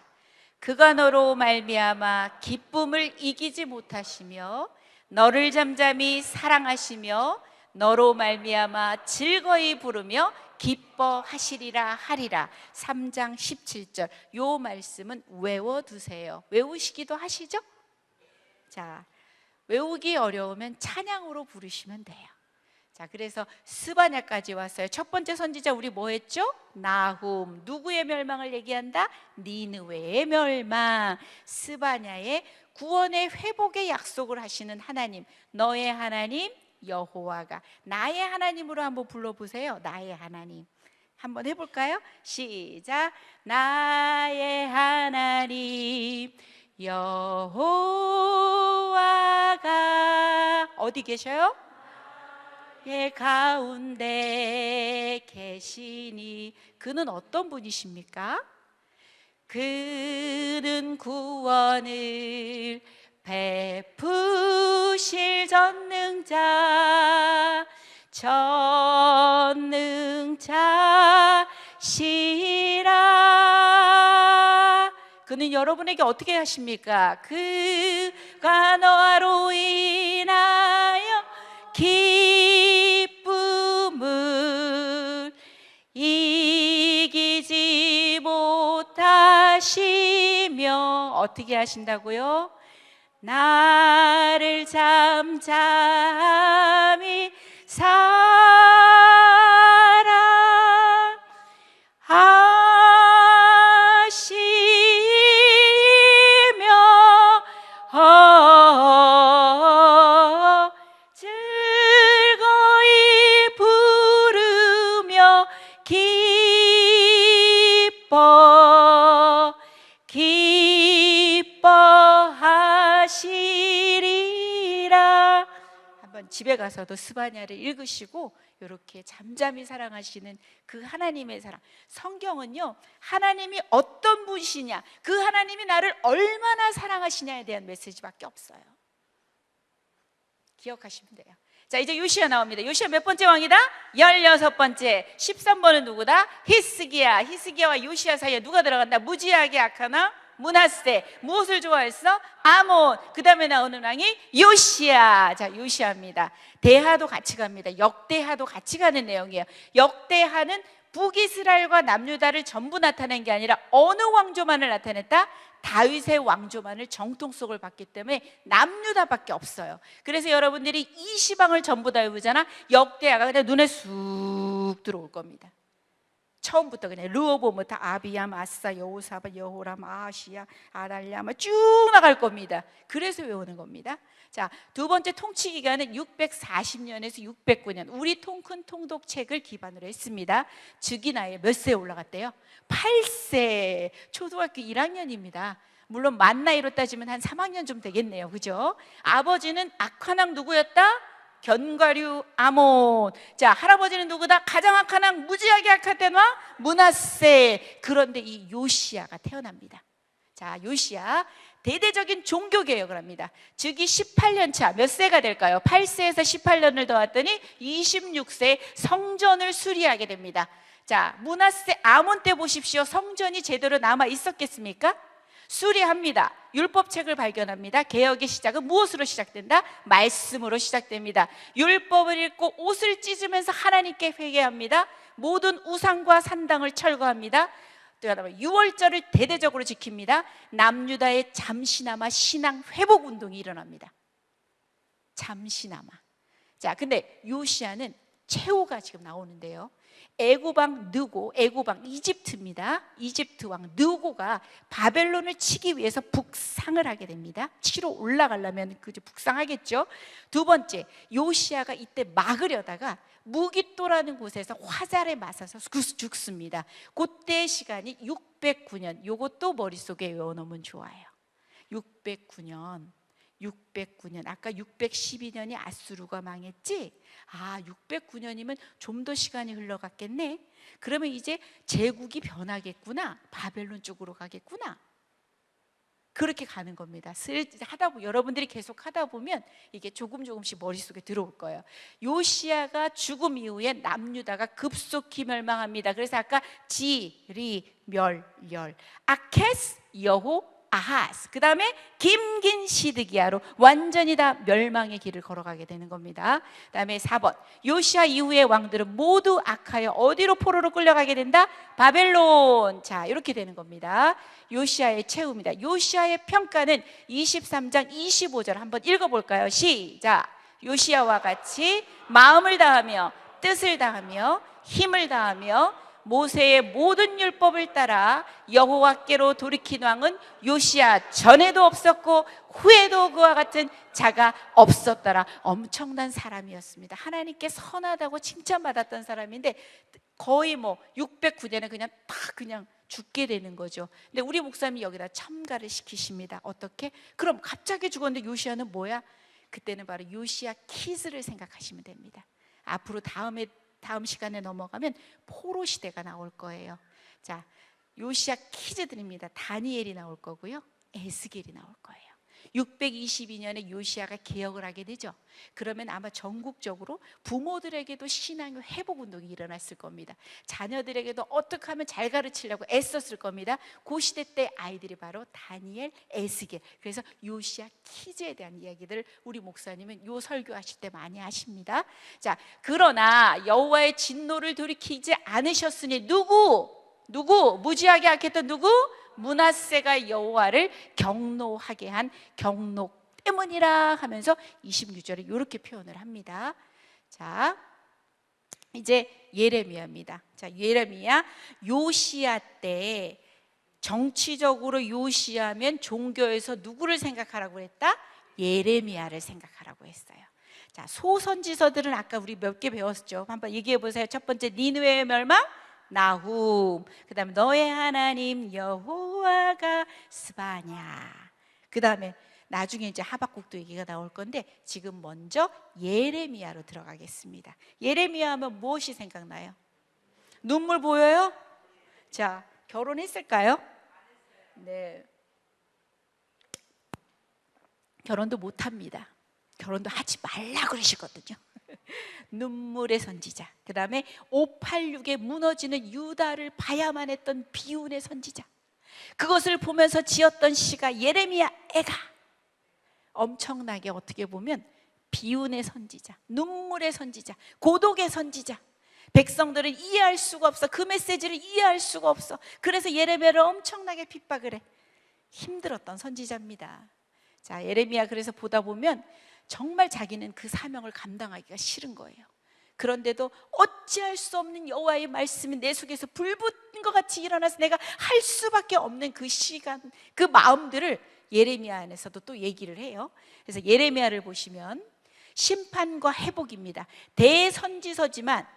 그가 너로 말미암아 기쁨을 이기지 못하시며 너를 잠잠히 사랑하시며 너로 말미암아 즐거이 부르며 기뻐하시리라 하리라. 3장 17절 요 말씀은 외워두세요. 외우시기도 하시죠? 자, 외우기 어려우면 찬양으로 부르시면 돼요. 자, 그래서 스바냐까지 왔어요. 첫 번째 선지자 우리 뭐 했죠? 나훔. 누구의 멸망을 얘기한다? 니느웨의 멸망. 스바냐의 구원의 회복의 약속을 하시는 하나님, 너의 하나님 여호와가 나의 하나님으로 한번 불러보세요. 나의 하나님. 한번 해볼까요? 시작. 나의 하나님 여호와가 어디 계셔요? 예, 가운데 계시니. 그는 어떤 분이십니까? 그는 구원을 베푸실 전능자시라. 그는 여러분에게 어떻게 하십니까? 그가 너로 인하여 기쁨을 이기지 못하시며 어떻게 하신다고요? 나를 잠잠히 사랑하시며 즐거이 부르며 기뻐하시리라. 한번 집에 가서도 스바냐를 읽으시고 이렇게 잠잠히 사랑하시는 그 하나님의 사랑. 성경은요, 하나님이 어떤 분이시냐, 그 하나님이 나를 얼마나 사랑하시냐에 대한 메시지밖에 없어요. 기억하시면 돼요. 자, 이제 요시야 나옵니다. 요시야 몇 번째 왕이다? 16번째. 13번은 누구다? 히스기야. 히스기야와 요시야 사이에 누가 들어간다? 무지하게 악한 왕 므낫세. 무엇을 좋아했어? 아몬. 그 다음에 나오는 왕이 요시야. 자, 요시야입니다. 대하도 같이 갑니다. 역대하도 같이 가는 내용이에요. 역대하는 북이스라엘과 남유다를 전부 나타낸 게 아니라 어느 왕조만을 나타냈다? 다윗의 왕조만을 정통속을 받기 때문에 남유다밖에 없어요. 그래서 여러분들이 이 시방을 전부 다 외우잖아. 역대하가 그냥 눈에 쑥 들어올 겁니다. 처음부터 그냥 르호보므부터 아비야, 아사, 여호사밧, 여호람, 아시야, 아달랴 쭉 나갈 겁니다. 그래서 외우는 겁니다. 자, 두 번째 통치 기간은 640년에서 609년. 우리 통큰 통독책을 기반으로 했습니다. 즉위 나이에 몇 세에 올라갔대요? 8세. 초등학교 1학년입니다. 물론 만 나이로 따지면 한 3학년 좀 되겠네요. 그죠? 아버지는 악한 왕 누구였다? 견과류 아몬. 자, 할아버지는 누구다? 가장 악한 왕, 무지하게 악한 왕 므낫세. 그런데 이 요시야가 태어납니다. 자, 요시야 대대적인 종교개혁을 합니다. 즉위 18년 차 몇 세가 될까요? 8세에서 18년을 더했더니 26세 성전을 수리하게 됩니다. 자, 므낫세 아몬 때 보십시오. 성전이 제대로 남아 있었겠습니까? 수리합니다. 율법책을 발견합니다. 개혁의 시작은 무엇으로 시작된다? 말씀으로 시작됩니다. 율법을 읽고 옷을 찢으면서 하나님께 회개합니다. 모든 우상과 산당을 철거합니다. 또 하나 유월절을 대대적으로 지킵니다. 남유다의 잠시나마 신앙 회복 운동이 일어납니다. 잠시나마. 자, 근데 요시야는 최후가 지금 나오는데요. 애고방 느고, 애고방 이집트입니다. 이집트 왕 느고가 바벨론을 치기 위해서 북상을 하게 됩니다. 치러 올라가려면 그저 북상하겠죠. 두 번째, 요시야가 이때 막으려다가 무깃도라는 곳에서 화살에 맞아서 죽습니다. 그때 시간이 609년. 이것도 머릿속에 외워놓으면 좋아요. 609년. 아까 612년이 아수르가 망했지? 아, 609년이면 좀 더 시간이 흘러갔겠네. 그러면 이제 제국이 변하겠구나. 바벨론 쪽으로 가겠구나. 그렇게 가는 겁니다. 여러분들이 계속 하다 보면 이게 조금씩 머릿속에 들어올 거예요. 요시야가 죽음 이후에 남유다가 급속히 멸망합니다. 그래서 아까 열 아케스, 여호, 아하스, 그 다음에 김긴 시드기야로 완전히 다 멸망의 길을 걸어가게 되는 겁니다. 그 다음에 4번, 요시야 이후의 왕들은 모두 악하여 어디로 포로로 끌려가게 된다? 바벨론. 자, 이렇게 되는 겁니다. 요시야의 최후입니다. 요시야의 평가는 23장 25절 한번 읽어볼까요? 시작. 요시야와 같이 마음을 다하며 뜻을 다하며 힘을 다하며 모세의 모든 율법을 따라 여호와께로 돌이킨 왕은 요시야 전에도 없었고 후에도 그와 같은 자가 없었더라. 엄청난 사람이었습니다. 하나님께 선하다고 칭찬받았던 사람인데 거의 609년에 그냥 딱 그냥 죽게 되는 거죠. 근데 우리 목사님이 여기다 첨가를 시키십니다. 어떻게? 그럼 갑자기 죽었는데 요시야는 뭐야? 그때는 바로 요시야 키즈를 생각하시면 됩니다. 앞으로 다음 시간에 넘어가면 포로 시대가 나올 거예요. 자, 요시야 키즈들입니다. 다니엘이 나올 거고요, 에스겔이 나올 거예요. 622년에 요시야가 개혁을 하게 되죠. 그러면 아마 전국적으로 부모들에게도 신앙의 회복 운동이 일어났을 겁니다. 자녀들에게도 어떻게 하면 잘 가르치려고 애썼을 겁니다. 그 시대 때 아이들이 바로 다니엘, 에스겔. 그래서 요시야 키즈에 대한 이야기들을 우리 목사님은 요 설교하실 때 많이 하십니다. 자, 그러나 여호와의 진노를 돌이키지 않으셨으니 누구 무지하게 악했던 누구? 므낫세가 여호와를 경노하게 한 경노 때문이라 하면서 26절에 이렇게 표현을 합니다. 자, 이제 예레미야입니다. 자, 예레미야 요시야 때 정치적으로 요시야면 종교에서 누구를 생각하라고 했다? 예레미야를 생각하라고 했어요. 자, 소선지서들은 아까 우리 몇 개 배웠죠. 한번 얘기해 보세요. 첫 번째 니느웨의 멸망, 나훔. 그 다음에 너의 하나님 여호와가 스바냐. 그 다음에 나중에 이제 하박국도 얘기가 나올 건데 지금 먼저 예레미야로 들어가겠습니다. 예레미야 하면 무엇이 생각나요? 눈물 보여요? 자, 결혼했을까요? 네. 결혼도 못합니다. 결혼도 하지 말라 그러시거든요. 눈물의 선지자. 그 다음에 586에 무너지는 유다를 봐야만 했던 비운의 선지자. 그것을 보면서 지었던 시가 예레미야 애가 엄청나게 어떻게 보면 비운의 선지자, 눈물의 선지자, 고독의 선지자. 백성들은 이해할 수가 없어. 그 메시지를 이해할 수가 없어. 그래서 예레미야를 엄청나게 핍박을 해. 힘들었던 선지자입니다. 자, 예레미야 그래서 보다 보면 정말 자기는 그 사명을 감당하기가 싫은 거예요. 그런데도 어찌할 수 없는 여호와의 말씀이 내 속에서 불 붙는 것 같이 일어나서 내가 할 수밖에 없는 그 시간, 그 마음들을 예레미야 안에서도 또 얘기를 해요. 그래서 예레미야를 보시면 심판과 회복입니다. 대선지서지만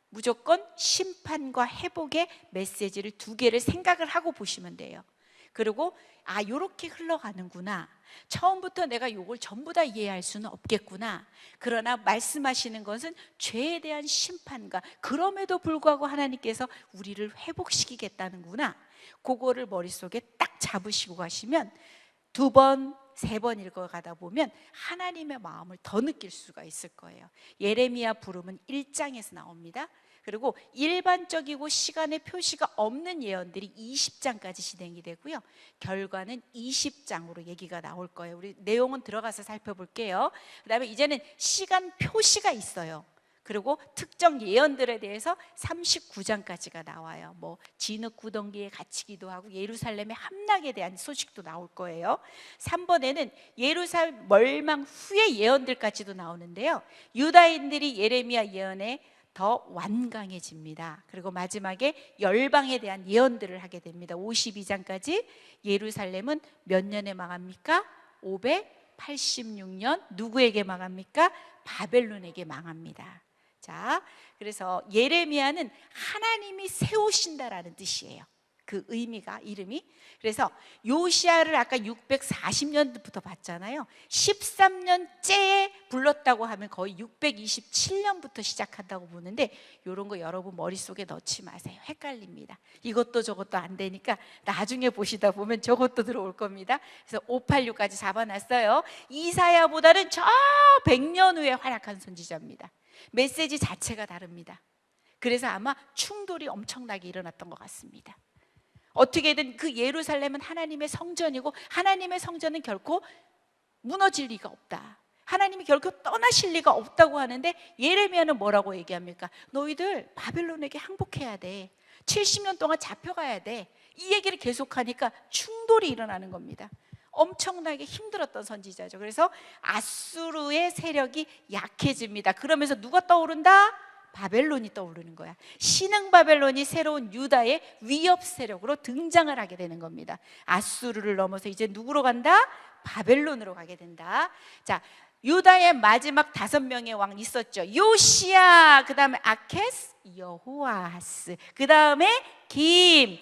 무조건 심판과 회복의 메시지를 두 개를 생각을 하고 보시면 돼요. 그리고 요렇게 흘러가는구나. 처음부터 내가 요걸 전부 다 이해할 수는 없겠구나. 그러나 말씀하시는 것은 죄에 대한 심판과 그럼에도 불구하고 하나님께서 우리를 회복시키겠다는구나. 그거를 머릿속에 딱 잡으시고 가시면 두 번, 세 번 읽어가다 보면 하나님의 마음을 더 느낄 수가 있을 거예요. 예레미야 부름은 1장에서 나옵니다. 그리고 일반적이고 시간의 표시가 없는 예언들이 20장까지 진행이 되고요. 결과는 20장으로 얘기가 나올 거예요. 우리 내용은 들어가서 살펴볼게요. 그 다음에 이제는 시간 표시가 있어요. 그리고 특정 예언들에 대해서 39장까지가 나와요. 진흙 구덩이에 갇히기도 하고 예루살렘의 함락에 대한 소식도 나올 거예요. 3번에는 예루살렘 멸망 후의 예언들까지도 나오는데요. 유다인들이 예레미야 예언에 더 완강해집니다. 그리고 마지막에 열방에 대한 예언들을 하게 됩니다. 52장까지 예루살렘은 몇 년에 망합니까? 586년. 누구에게 망합니까? 바벨론에게 망합니다. 자, 그래서 예레미야는 하나님이 세우신다라는 뜻이에요. 그 의미가, 이름이. 그래서 요시야를 아까 640년부터 봤잖아요. 13년째에 불렀다고 하면 거의 627년부터 시작한다고 보는데 이런 거 여러분 머릿속에 넣지 마세요. 헷갈립니다. 이것도 저것도 안 되니까 나중에 보시다 보면 저것도 들어올 겁니다. 그래서 586까지 잡아놨어요. 이사야보다는 저 100년 후에 활약한 선지자입니다. 메시지 자체가 다릅니다. 그래서 아마 충돌이 엄청나게 일어났던 것 같습니다. 어떻게든 그 예루살렘은 하나님의 성전이고 하나님의 성전은 결코 무너질 리가 없다. 하나님이 결코 떠나실 리가 없다고 하는데 예레미야는 뭐라고 얘기합니까? 너희들 바벨론에게 항복해야 돼. 70년 동안 잡혀가야 돼. 이 얘기를 계속하니까 충돌이 일어나는 겁니다. 엄청나게 힘들었던 선지자죠. 그래서 아수르의 세력이 약해집니다. 그러면서 누가 떠오른다? 바벨론이 떠오르는 거야. 신흥 바벨론이 새로운 유다의 위협 세력으로 등장을 하게 되는 겁니다. 아수르를 넘어서 이제 누구로 간다? 바벨론으로 가게 된다. 자, 유다의 마지막 5명의 왕 있었죠. 요시야, 그 다음에 아케스, 여호아하스, 그 다음에 긴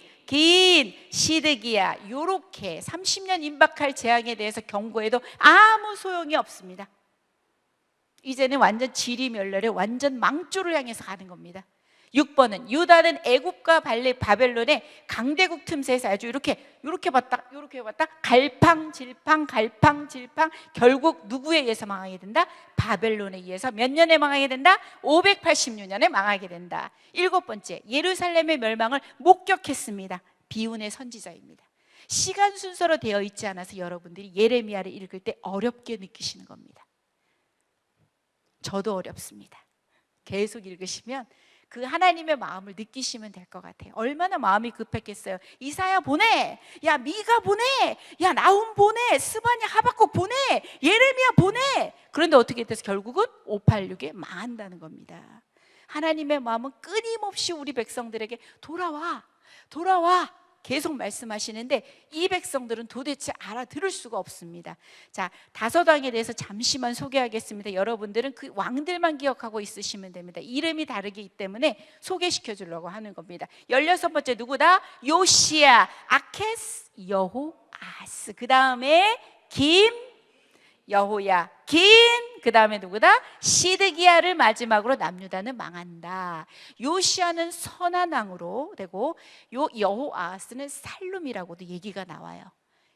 시드기야. 요렇게 30년 임박할 재앙에 대해서 경고해도 아무 소용이 없습니다. 이제는 완전 지리멸렬의 완전 망조를 향해서 가는 겁니다. 6번은 유다는 애굽과 바벨론의 강대국 틈새에서 아주 이렇게 봤다 갈팡질팡 결국 누구에 의해서 망하게 된다? 바벨론에 의해서 몇 년에 망하게 된다? 586년에 망하게 된다. 7번째, 예루살렘의 멸망을 목격했습니다. 비운의 선지자입니다. 시간 순서로 되어 있지 않아서 여러분들이 예레미야를 읽을 때 어렵게 느끼시는 겁니다. 저도 어렵습니다. 계속 읽으시면 그 하나님의 마음을 느끼시면 될 것 같아요. 얼마나 마음이 급했겠어요. 이사야 보내, 야 미가 보내, 야 나훔 보내, 스바냐 하박국 보내, 예레미야 보내. 그런데 어떻게 돼서 결국은 586에 망한다는 겁니다. 하나님의 마음은 끊임없이 우리 백성들에게 돌아와 계속 말씀하시는데 이 백성들은 도대체 알아들을 수가 없습니다. 자, 5왕에 대해서 잠시만 소개하겠습니다. 여러분들은 그 왕들만 기억하고 있으시면 됩니다. 이름이 다르기 때문에 소개시켜 주려고 하는 겁니다. 16번째 누구다? 요시야, 아케스, 여호아스, 그 다음에 여호야, 그 다음에 누구다? 시드기야를 마지막으로 남유다는 망한다. 요시야는 선한 왕으로 되고 여호아스는 살룸이라고도 얘기가 나와요.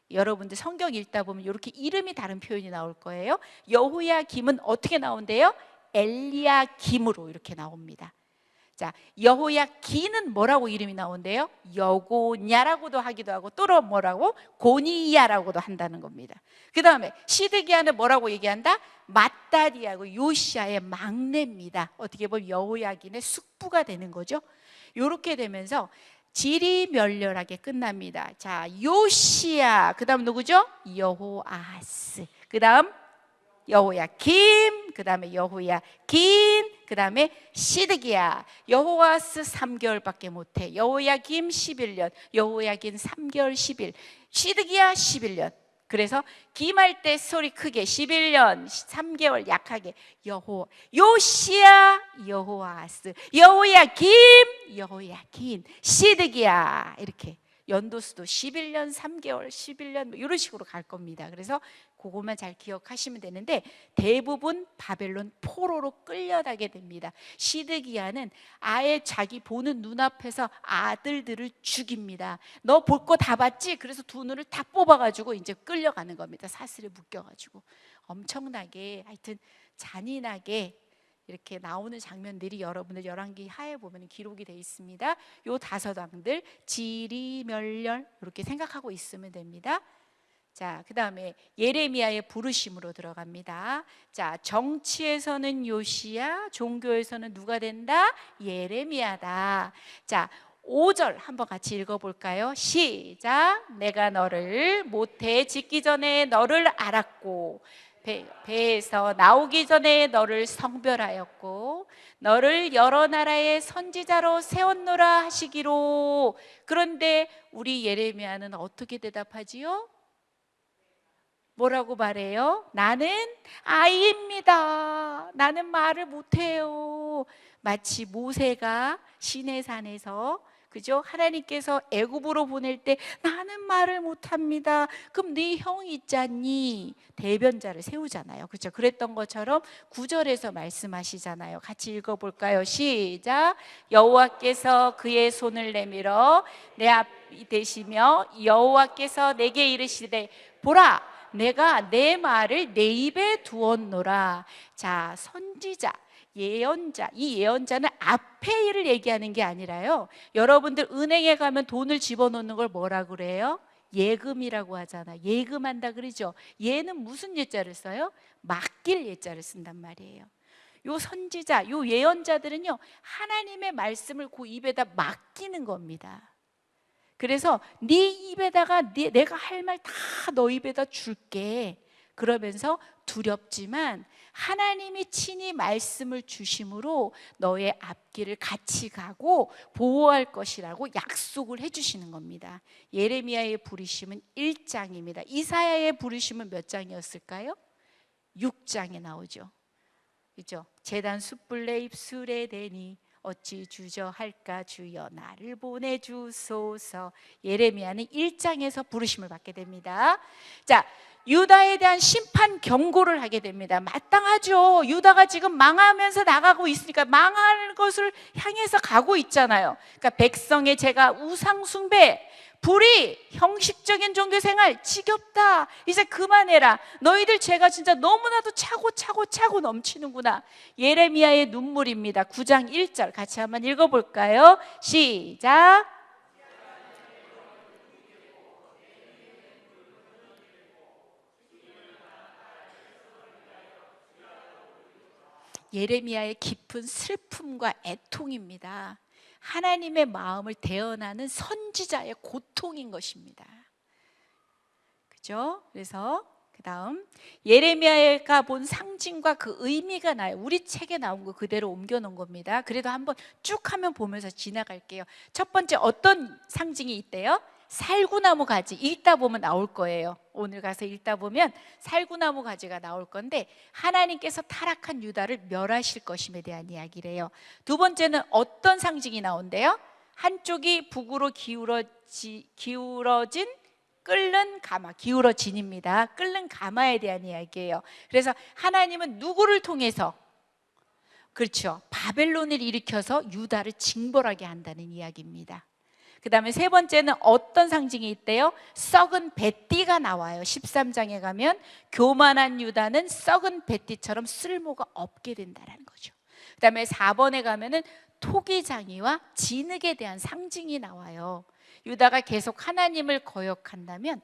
여러분들 성경 읽다 보면 이렇게 이름이 다른 표현이 나올 거예요. 여호야김은 어떻게 나온대요? 엘리야김으로 이렇게 나옵니다. 자, 여호야기는 뭐라고 이름이 나온대요? 여고냐라고도 하기도 하고 또 뭐라고? 고니야라고도 한다는 겁니다. 그 다음에 시드기야는 뭐라고 얘기한다? 맏딸이하고 요시야의 막내입니다. 어떻게 보면 여호야긴의 숙부가 되는 거죠. 이렇게 되면서 지리멸렬하게 끝납니다. 자, 요시야, 그 다음 누구죠? 여호아스, 그 다음 여호야김, 그 다음에 여호야긴, 그 다음에 시드기야. 여호아스 3개월밖에 못해. 여호야김 11년, 여호야긴 3개월 10일, 시드기야 11년. 그래서 김할 때 소리 크게 11년 3개월 약하게 요시야, 여호아스, 여호야김, 여호야긴, 시드기야. 이렇게 연도수도 11년 3개월 11년 이런 식으로 갈 겁니다. 그래서 그것만 잘 기억하시면 되는데 대부분 바벨론 포로로 끌려가게 됩니다. 시드기야는 아예 자기 보는 눈앞에서 아들들을 죽입니다. 너 볼 거 다 봤지? 그래서 두 눈을 다 뽑아가지고 이제 끌려가는 겁니다. 사슬에 묶여가지고. 엄청나게 하여튼 잔인하게 이렇게 나오는 장면들이 여러분들 열왕기 하에 보면 기록이 되어 있습니다. 요 5왕들 지리멸렬 이렇게 생각하고 있으면 됩니다. 자, 그 다음에 예레미야의 부르심으로 들어갑니다. 자, 정치에서는 요시야, 종교에서는 누가 된다? 예레미야다. 자, 5절 한번 같이 읽어볼까요? 시작. 내가 너를 모태에 짓기 전에 너를 알았고 배에서 나오기 전에 너를 성별하였고 너를 여러 나라의 선지자로 세웠노라 하시기로. 그런데 우리 예레미야는 어떻게 대답하지요? 뭐라고 말해요? 나는 아이입니다. 나는 말을 못해요. 마치 모세가 시내산에서 그죠? 하나님께서 애굽으로 보낼 때 나는 말을 못합니다. 그럼 네 형 있잖니? 대변자를 세우잖아요. 그렇죠? 그랬던 것처럼 9절에서 말씀하시잖아요. 같이 읽어볼까요? 시작. 여호와께서 그의 손을 내밀어 내 앞이 되시며 여호와께서 내게 이르시되 보라 내가 내 말을 내 입에 두었노라. 자, 선지자 예언자, 이 예언자는 앞에 일을 얘기하는 게 아니라요, 여러분들 은행에 가면 돈을 집어넣는 걸 뭐라 그래요? 예금이라고 하잖아. 예금한다 그러죠. 얘는 무슨 예자를 써요? 맡길 예자를 쓴단 말이에요. 요 선지자, 요 예언자들은요 하나님의 말씀을 그 입에다 맡기는 겁니다. 그래서 네 입에다가 내가 할 말 다 너 입에다 줄게. 그러면서 두렵지만 하나님이 친히 말씀을 주심으로 너의 앞길을 같이 가고 보호할 것이라고 약속을 해주시는 겁니다. 예레미야의 부르심은 1장입니다. 이사야의 부르심은 몇 장이었을까요? 6장에 나오죠. 그죠? 제단 숯불 내 입술에 대니 어찌 주저할까 주여 나를 보내주소서. 예레미야는 1장에서 부르심을 받게 됩니다. 자, 유다에 대한 심판 경고를 하게 됩니다. 마땅하죠. 유다가 지금 망하면서 나가고 있으니까 망할 것을 향해서 가고 있잖아요. 그러니까 백성의 죄가 우상 숭배, 불의, 형식적인 종교생활 지겹다. 이제 그만해라. 너희들 죄가 진짜 너무나도 차고 넘치는구나. 예레미야의 눈물입니다. 9장 1절 같이 한번 읽어볼까요? 시작. 예레미야의 깊은 슬픔과 애통입니다. 하나님의 마음을 대언하는 선지자의 고통인 것입니다. 그죠? 그래서 그 다음 예레미야가 본 상징과 그 의미가 나요. 우리 책에 나온 거 그대로 옮겨놓은 겁니다. 그래도 한번 쭉 하면 보면서 지나갈게요. 첫 번째 어떤 상징이 있대요? 살구나무 가지. 읽다 보면 나올 거예요. 오늘 가서 읽다 보면 살구나무 가지가 나올 건데 하나님께서 타락한 유다를 멸하실 것임에 대한 이야기래요. 두 번째는 어떤 상징이 나온대요? 한쪽이 북으로 기울어진 끓는 가마, 기울어진입니다. 끓는 가마에 대한 이야기예요. 그래서 하나님은 누구를 통해서? 그렇죠, 바벨론을 일으켜서 유다를 징벌하게 한다는 이야기입니다. 그 다음에 세 번째는 어떤 상징이 있대요? 썩은 뱃띠가 나와요. 13장에 가면 교만한 유다는 썩은 뱃띠처럼 쓸모가 없게 된다는 거죠. 그 다음에 4번에 가면은 토기장이와 진흙에 대한 상징이 나와요. 유다가 계속 하나님을 거역한다면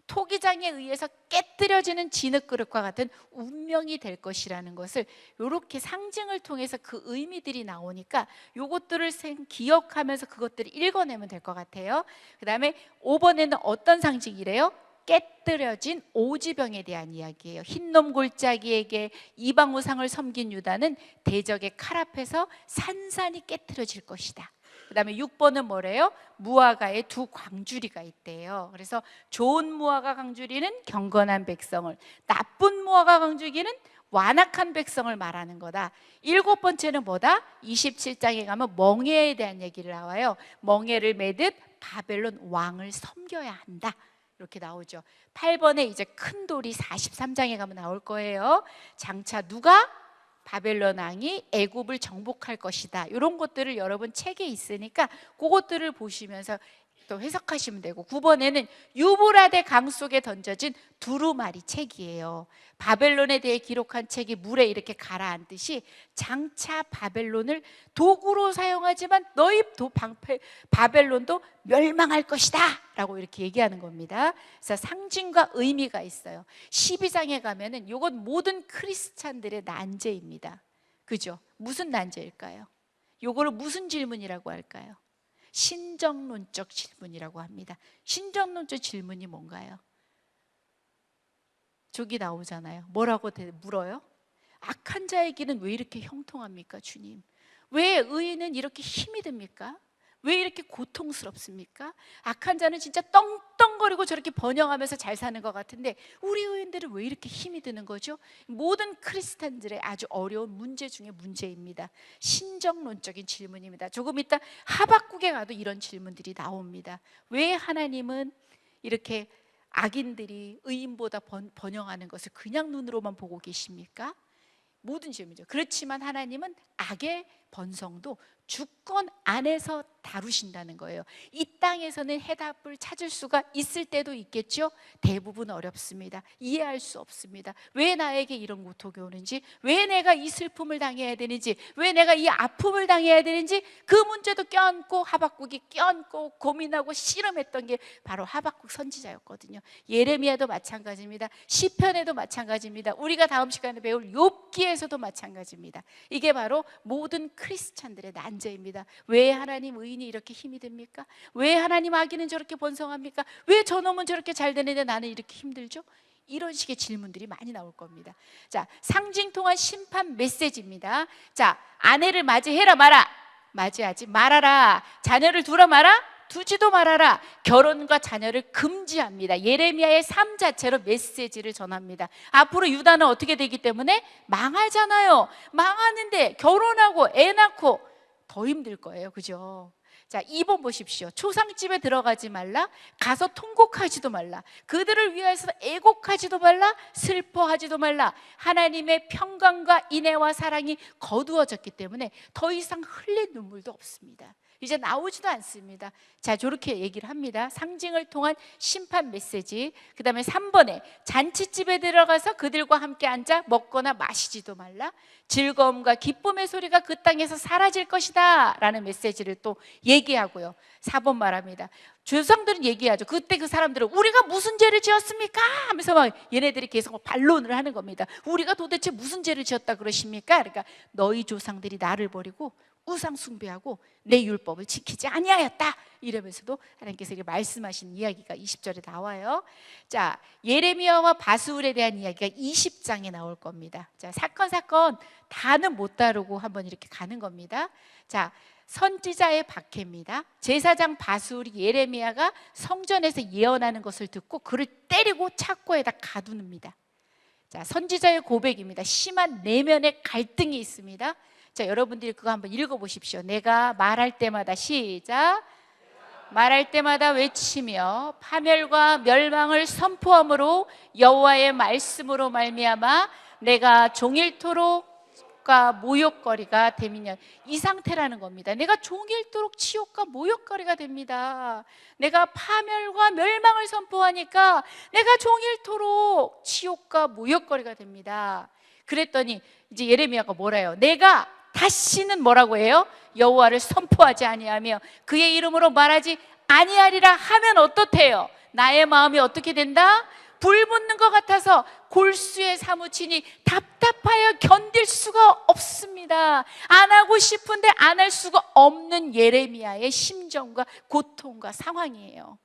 토기장에 의해서 깨뜨려지는 진흙그릇과 같은 운명이 될 것이라는 것을 이렇게 상징을 통해서 그 의미들이 나오니까 요것들을 기억하면서 그것들을 읽어내면 될 것 같아요. 그 다음에 5번에는 어떤 상징이래요? 깨뜨려진 오지병에 대한 이야기예요. 흰놈 골짜기에게 이방 우상을 섬긴 유다는 대적의 칼 앞에서 산산이 깨뜨려질 것이다. 그 다음에 6번은 뭐래요? 무화과의 두 광주리가 있대요. 그래서 좋은 무화과 광주리는 경건한 백성을, 나쁜 무화과 광주리는 완악한 백성을 말하는 거다. 7번째는 뭐다? 27장에 가면 멍에에 대한 얘기를 나와요. 멍에를 매듯 바벨론 왕을 섬겨야 한다. 이렇게 나오죠. 8번에 이제 큰 돌이 43장에 가면 나올 거예요. 장차 누가? 바벨론 왕이 애굽을 정복할 것이다. 이런 것들을 여러분 책에 있으니까 그것들을 보시면서 또 해석하시면 되고, 9번에는 유브라데 강 속에 던져진 두루마리 책이에요. 바벨론에 대해 기록한 책이 물에 이렇게 가라앉듯이 장차 바벨론을 도구로 사용하지만 너희 바벨론도 멸망할 것이다 라고 이렇게 얘기하는 겁니다. 그래서 상징과 의미가 있어요. 12장에 가면은 이건 모든 크리스찬들의 난제입니다. 그죠? 무슨 난제일까요? 요거를 무슨 질문이라고 할까요? 신정론적 질문이라고 합니다. 신정론적 질문이 뭔가요? 저기 나오잖아요. 뭐라고 물어요? 악한 자의 길은 왜 이렇게 형통합니까, 주님? 왜 의인은 이렇게 힘이 듭니까? 왜 이렇게 고통스럽습니까? 악한 자는 진짜 떵떵거리고 저렇게 번영하면서 잘 사는 것 같은데 우리 의인들은 왜 이렇게 힘이 드는 거죠? 모든 크리스찬들의 아주 어려운 문제 중에 문제입니다. 신정론적인 질문입니다. 조금 이따 하박국에 가도 이런 질문들이 나옵니다. 왜 하나님은 이렇게 악인들이 의인보다 번영하는 것을 그냥 눈으로만 보고 계십니까? 모든 질문이죠. 그렇지만 하나님은 악의 번성도 주권 안에서 다루신다는 거예요. 이 땅에서는 해답을 찾을 수가 있을 때도 있겠죠. 대부분 어렵습니다. 이해할 수 없습니다. 왜 나에게 이런 고통이 오는지, 왜 내가 이 슬픔을 당해야 되는지, 왜 내가 이 아픔을 당해야 되는지, 그 문제도 껴안고 하박국이 껴안고 고민하고 씨름했던 게 바로 하박국 선지자였거든요. 예레미야도 마찬가지입니다. 시편에도 마찬가지입니다. 우리가 다음 시간에 배울 욥기에서도 마찬가지입니다. 이게 바로 모든 크리스찬들의 난제입니다. 왜 하나님 의인이 이렇게 힘이 듭니까? 왜 하나님 아기는 저렇게 번성합니까? 왜 저놈은 저렇게 잘 되는데 나는 이렇게 힘들죠? 이런 식의 질문들이 많이 나올 겁니다. 자, 상징 통한 심판 메시지입니다. 자, 아내를 맞이해라 마라? 맞이하지 말아라. 자녀를 두라 마라? 두지도 말아라. 결혼과 자녀를 금지합니다. 예레미야의 삶 자체로 메시지를 전합니다. 앞으로 유다는 어떻게 되기 때문에 망하잖아요. 망하는데 결혼하고 애 낳고 더 힘들 거예요. 그죠? 자, 2번 보십시오. 초상집에 들어가지 말라. 가서 통곡하지도 말라. 그들을 위하여서 애곡하지도 말라. 슬퍼하지도 말라. 하나님의 평강과 인애와 사랑이 거두어졌기 때문에 더 이상 흘릴 눈물도 없습니다. 이제 나오지도 않습니다. 자, 저렇게 얘기를 합니다. 상징을 통한 심판 메시지. 그 다음에 3번에 잔치집에 들어가서 그들과 함께 앉아 먹거나 마시지도 말라. 즐거움과 기쁨의 소리가 그 땅에서 사라질 것이다 라는 메시지를 또 얘기하고요. 4번 말합니다. 조상들은 얘기하죠. 그때 그 사람들은 우리가 무슨 죄를 지었습니까? 하면서 막 얘네들이 계속 반론을 하는 겁니다. 우리가 도대체 무슨 죄를 지었다 그러십니까? 그러니까 너희 조상들이 나를 버리고 우상 숭배하고 내 율법을 지키지 아니하였다 이러면서도 하나님께서 이렇게 말씀하신 이야기가 20절에 나와요. 자, 예레미야와 바수울에 대한 이야기가 20장에 나올 겁니다. 자, 사건 다는 못 다루고 한번 이렇게 가는 겁니다. 자, 선지자의 박해입니다. 제사장 바수울이 예레미야가 성전에서 예언하는 것을 듣고 그를 때리고 착고에다 가두는니다. 자, 선지자의 고백입니다. 심한 내면의 갈등이 있습니다. 자, 여러분들이 그거 한번 읽어보십시오. 내가 말할 때마다 시작. 말할 때마다 외치며 파멸과 멸망을 선포함으로 여호와의 말씀으로 말미암아 내가 종일토록 모욕거리가 되미냐. 이 상태라는 겁니다. 내가 종일토록 치욕과 모욕거리가 됩니다. 내가 파멸과 멸망을 선포하니까 내가 종일토록 치욕과 모욕거리가 됩니다. 그랬더니 이제 예레미야가 뭐래요? 내가 다시는 뭐라고 해요? 여호와를 선포하지 아니하며 그의 이름으로 말하지 아니하리라 하면 어떻대요? 나의 마음이 어떻게 된다? 불 붙는 것 같아서 골수에 사무치니 답답하여 견딜 수가 없습니다. 안 하고 싶은데 안 할 수가 없는 예레미야의 심정과 고통과 상황이에요.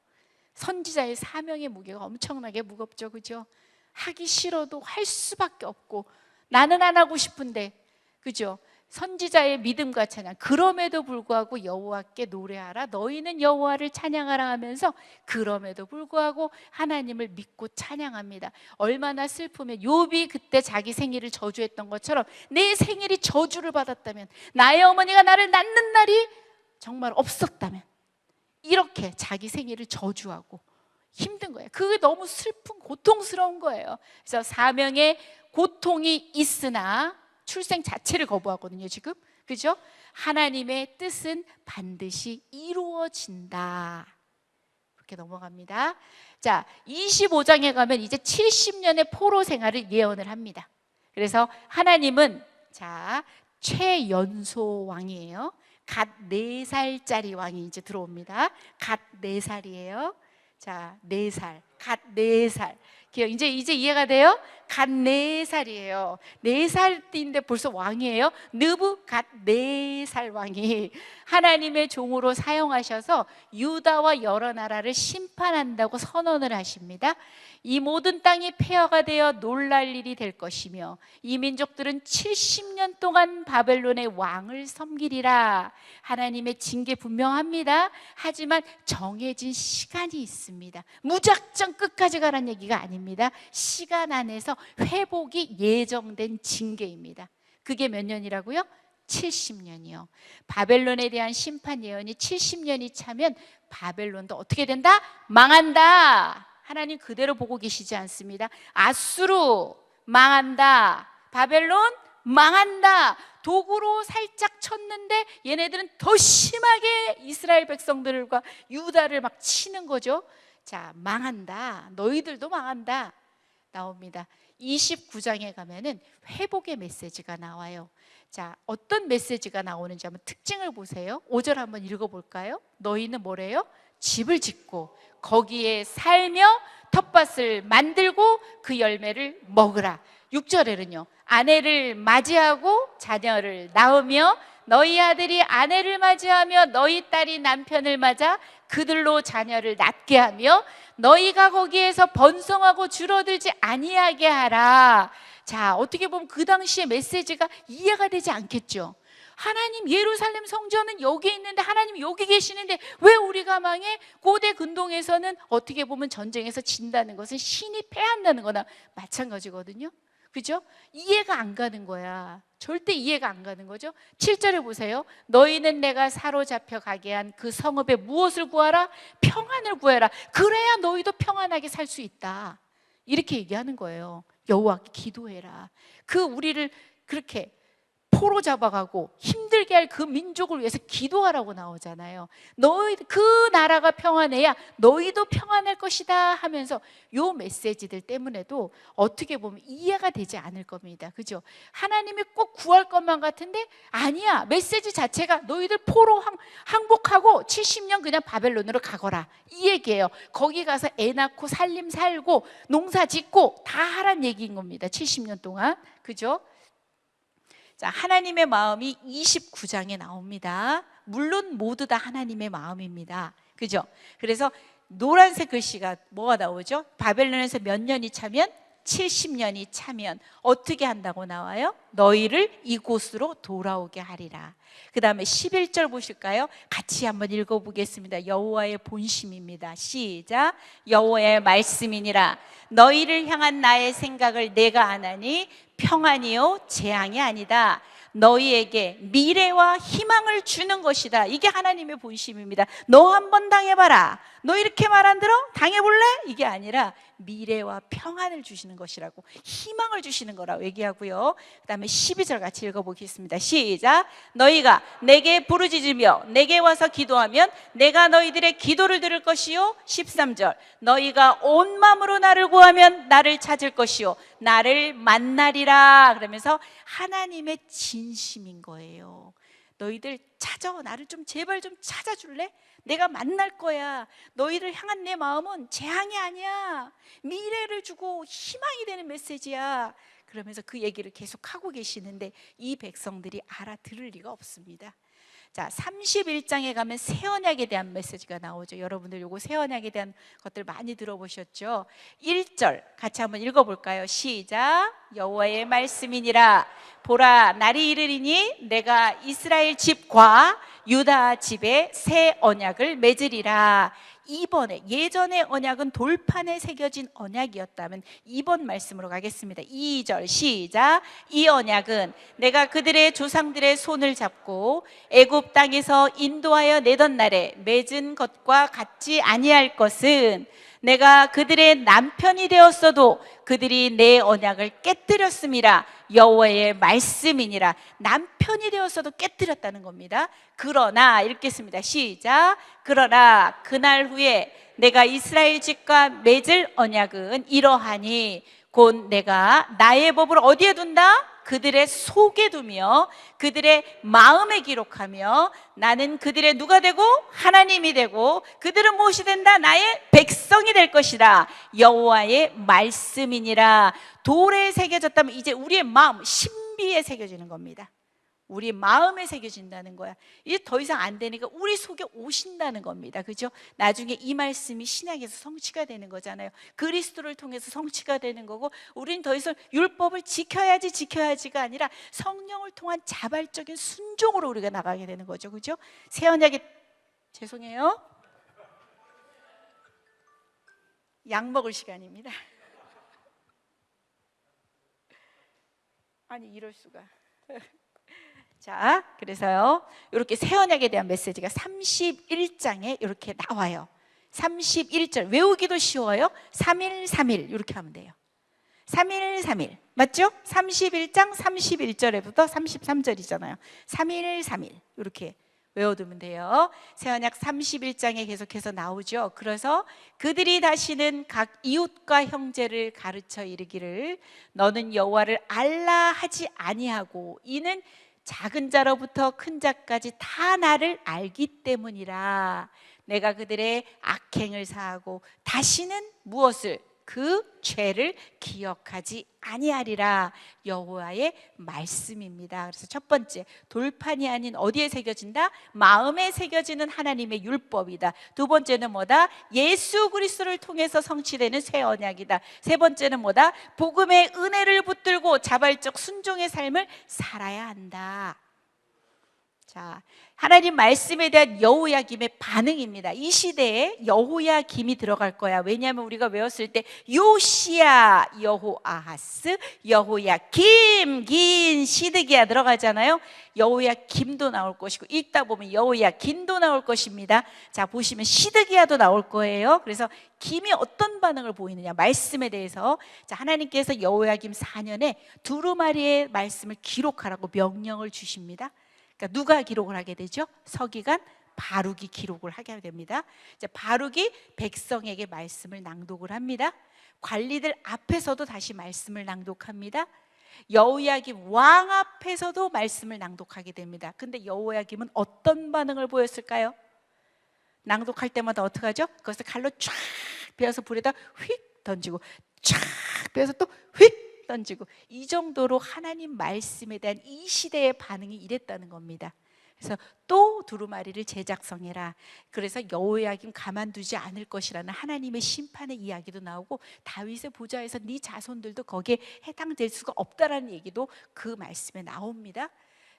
선지자의 사명의 무게가 엄청나게 무겁죠. 그죠? 하기 싫어도 할 수밖에 없고 나는 안 하고 싶은데, 그죠? 선지자의 믿음과 찬양. 그럼에도 불구하고 여호와께 노래하라. 너희는 여호와를 찬양하라 하면서 그럼에도 불구하고 하나님을 믿고 찬양합니다. 얼마나 슬프면 욥이 그때 자기 생일을 저주했던 것처럼 내 생일이 저주를 받았다면, 나의 어머니가 나를 낳는 날이 정말 없었다면, 이렇게 자기 생일을 저주하고 힘든 거예요. 그게 너무 슬픈 고통스러운 거예요. 그래서 사명에 고통이 있으나 출생 자체를 거부하거든요, 지금. 그죠? 하나님의 뜻은 반드시 이루어진다. 이렇게 넘어갑니다. 자, 25장에 가면 이제 70년의 포로 생활을 예언을 합니다. 그래서 하나님은 자, 최연소 왕이에요. 갓 4살짜리 왕이 이제 들어옵니다. 갓 4살이에요. 자, 4살. 갓 4살. 이제 이해가 돼요? 갓 4살이에요. 4살인데 벌써 왕이에요? 느부갓 4살 왕이 하나님의 종으로 사용하셔서 유다와 여러 나라를 심판한다고 선언을 하십니다. 이 모든 땅이 폐허가 되어 놀랄 일이 될 것이며 이 민족들은 70년 동안 바벨론의 왕을 섬기리라. 하나님의 징계 분명합니다. 하지만 정해진 시간이 있습니다. 무작정 끝까지 가라는 얘기가 아닙니다. 시간 안에서 회복이 예정된 징계입니다. 그게 몇 년이라고요? 70년이요. 바벨론에 대한 심판 예언이 70년이 차면 바벨론도 어떻게 된다? 망한다. 하나님 그대로 보고 계시지 않습니다. 아수르 망한다. 바벨론 망한다. 도구로 살짝 쳤는데 얘네들은 더 심하게 이스라엘 백성들과 유다를 막 치는 거죠. 자, 망한다. 너희들도 망한다. 나옵니다. 29장에 가면은 회복의 메시지가 나와요. 자, 어떤 메시지가 나오는지 한번 특징을 보세요. 5절 한번 읽어볼까요? 너희는 뭐래요? 집을 짓고 거기에 살며 텃밭을 만들고 그 열매를 먹으라. 6절에는요, 아내를 맞이하고 자녀를 낳으며 너희 아들이 아내를 맞이하며 너희 딸이 남편을 맞아 그들로 자녀를 낳게 하며 너희가 거기에서 번성하고 줄어들지 아니하게 하라. 자, 어떻게 보면 그 당시의 메시지가 이해가 되지 않겠죠. 하나님, 예루살렘 성전은 여기 있는데 하나님 여기 계시는데 왜 우리가 망해? 고대 근동에서는 어떻게 보면 전쟁에서 진다는 것은 신이 패한다는 거나 마찬가지거든요. 그죠? 이해가 안 가는 거야. 절대 이해가 안 가는 거죠. 7절에 보세요. 너희는 내가 사로잡혀 가게 한 그 성읍에 무엇을 구하라? 평안을 구해라. 그래야 너희도 평안하게 살 수 있다. 이렇게 얘기하는 거예요. 여호와께 기도해라. 그 우리를 그렇게 포로 잡아가고 힘들게 할 그 민족을 위해서 기도하라고 나오잖아요. 너희 그 나라가 평안해야 너희도 평안할 것이다 하면서 요 메시지들 때문에도 어떻게 보면 이해가 되지 않을 겁니다. 그죠? 하나님이 꼭 구할 것만 같은데 아니야. 메시지 자체가 너희들 포로 항복하고 70년 그냥 바벨론으로 가거라 이 얘기예요. 거기 가서 애 낳고 살림 살고 농사 짓고 다 하란 얘기인 겁니다. 70년 동안. 그죠? 자, 하나님의 마음이 29장에 나옵니다. 물론 모두 다 하나님의 마음입니다. 그죠? 그래서 노란색 글씨가 뭐가 나오죠? 바벨론에서 몇 년이 차면? 70년이 차면 어떻게 한다고 나와요? 너희를 이곳으로 돌아오게 하리라. 그 다음에 11절 보실까요? 같이 한번 읽어보겠습니다. 여호와의 본심입니다. 시작. 여호와의 말씀이니라. 너희를 향한 나의 생각을 내가 아나니 평안이요 재앙이 아니다. 너희에게 미래와 희망을 주는 것이다. 이게 하나님의 본심입니다. 너 한번 당해봐라. 너 이렇게 말 안 들어? 당해볼래? 이게 아니라 미래와 평안을 주시는 것이라고, 희망을 주시는 거라고 얘기하고요. 그 다음에 12절 같이 읽어보겠습니다. 시작. 너희가 내게 부르짖으며 내게 와서 기도하면 내가 너희들의 기도를 들을 것이요. 13절. 너희가 온 마음으로 나를 구하면 나를 찾을 것이요 나를 만나리라. 그러면서 하나님의 진심인 거예요. 너희들 찾아, 나를 좀 제발 좀 찾아줄래? 내가 만날 거야. 너희를 향한 내 마음은 재앙이 아니야. 미래를 주고 희망이 되는 메시지야. 그러면서 그 얘기를 계속 하고 계시는데 이 백성들이 알아들을 리가 없습니다. 자, 31장에 가면 새 언약에 대한 메시지가 나오죠. 여러분들 요거 새 언약에 대한 것들 많이 들어보셨죠? 1절 같이 한번 읽어볼까요? 시작. 여호와의 말씀이니라. 보라, 날이 이르리니 내가 이스라엘 집과 유다 집에 새 언약을 맺으리라. 이번에, 예전의 언약은 돌판에 새겨진 언약이었다면 이번 말씀으로 가겠습니다. 2절 시작. 이 언약은 내가 그들의 조상들의 손을 잡고 애굽 땅에서 인도하여 내던 날에 맺은 것과 같지 아니할 것은 내가 그들의 남편이 되었어도 그들이 내 언약을 깨뜨렸음이라. 여호와의 말씀이니라. 남편이 되었어도 깨뜨렸다는 겁니다. 그러나 읽겠습니다. 시작. 그러나 그날 후에 내가 이스라엘 집과 맺을 언약은 이러하니 곧 내가 나의 법을 어디에 둔다? 그들의 속에 두며 그들의 마음에 기록하며 나는 그들의 누가 되고 하나님이 되고 그들은 무엇이 된다? 나의 백성이 될 것이다. 여호와의 말씀이니라. 돌에 새겨졌다면 이제 우리의 마음, 신비에 새겨지는 겁니다. 우리 마음에 새겨진다는 거야. 이제 더 이상 안 되니까 우리 속에 오신다는 겁니다. 그죠? 나중에 이 말씀이 신약에서 성취가 되는 거잖아요. 그리스도를 통해서 성취가 되는 거고, 우리는 더 이상 율법을 지켜야지가 아니라 성령을 통한 자발적인 순종으로 우리가 나가게 되는 거죠. 그죠? 새 언약의, 죄송해요, 약 먹을 시간입니다. 아니 이럴 수가. 자, 그래서요, 이렇게 새 언약에 대한 메시지가 31장에 이렇게 나와요. 31절 외우기도 쉬워요. 3일 이렇게 하면 돼요. 3일 맞죠? 31장 31절에부터 33절이잖아요. 3일 이렇게 외워두면 돼요. 새 언약 31장에 계속해서 나오죠. 그래서 그들이 다시는 각 이웃과 형제를 가르쳐 이르기를 너는 여호와를 알라 하지 아니하고 이는 작은 자로부터 큰 자까지 다 나를 알기 때문이라. 내가 그들의 악행을 사하고 다시는 무엇을? 그 죄를 기억하지 아니하리라. 여호와의 말씀입니다. 그래서 첫 번째, 돌판이 아닌 어디에 새겨진다? 마음에 새겨지는 하나님의 율법이다. 두 번째는 뭐다? 예수 그리스도를 통해서 성취되는 새 언약이다. 세 번째는 뭐다? 복음의 은혜를 붙들고 자발적 순종의 삶을 살아야 한다. 자, 하나님 말씀에 대한 여호야김의 반응입니다. 이 시대에 여호야김이 들어갈 거야. 왜냐하면 우리가 외웠을 때 요시야, 여호아하스, 여호야김, 긴, 시드기야 들어가잖아요. 여호야김도 나올 것이고, 읽다 보면 여호야김도 나올 것입니다. 자, 보시면 시드기야도 나올 거예요. 그래서 김이 어떤 반응을 보이느냐, 말씀에 대해서. 자, 하나님께서 여호야김 4년에 두루마리의 말씀을 기록하라고 명령을 주십니다. 그러니까 누가 기록을 하게 되죠? 서기관 바룩이 기록을 하게 됩니다. 이제 바룩이 백성에게 말씀을 낭독을 합니다. 관리들 앞에서도 다시 말씀을 낭독합니다. 여호야김 왕 앞에서도 말씀을 낭독하게 됩니다. 근데 여호야김은 어떤 반응을 보였을까요? 낭독할 때마다 어떻게 하죠? 그것을 칼로 쫙 베어서 불에다 휙 던지고, 쫙 베어서 또 휙 던지고, 이 정도로 하나님 말씀에 대한 이 시대의 반응이 이랬다는 겁니다. 그래서 또 두루마리를 재작성해라. 그래서 여호야김 가만두지 않을 것이라는 하나님의 심판의 이야기도 나오고, 다윗의 보좌에서 네 자손들도 거기에 해당될 수가 없다라는 얘기도 그 말씀에 나옵니다.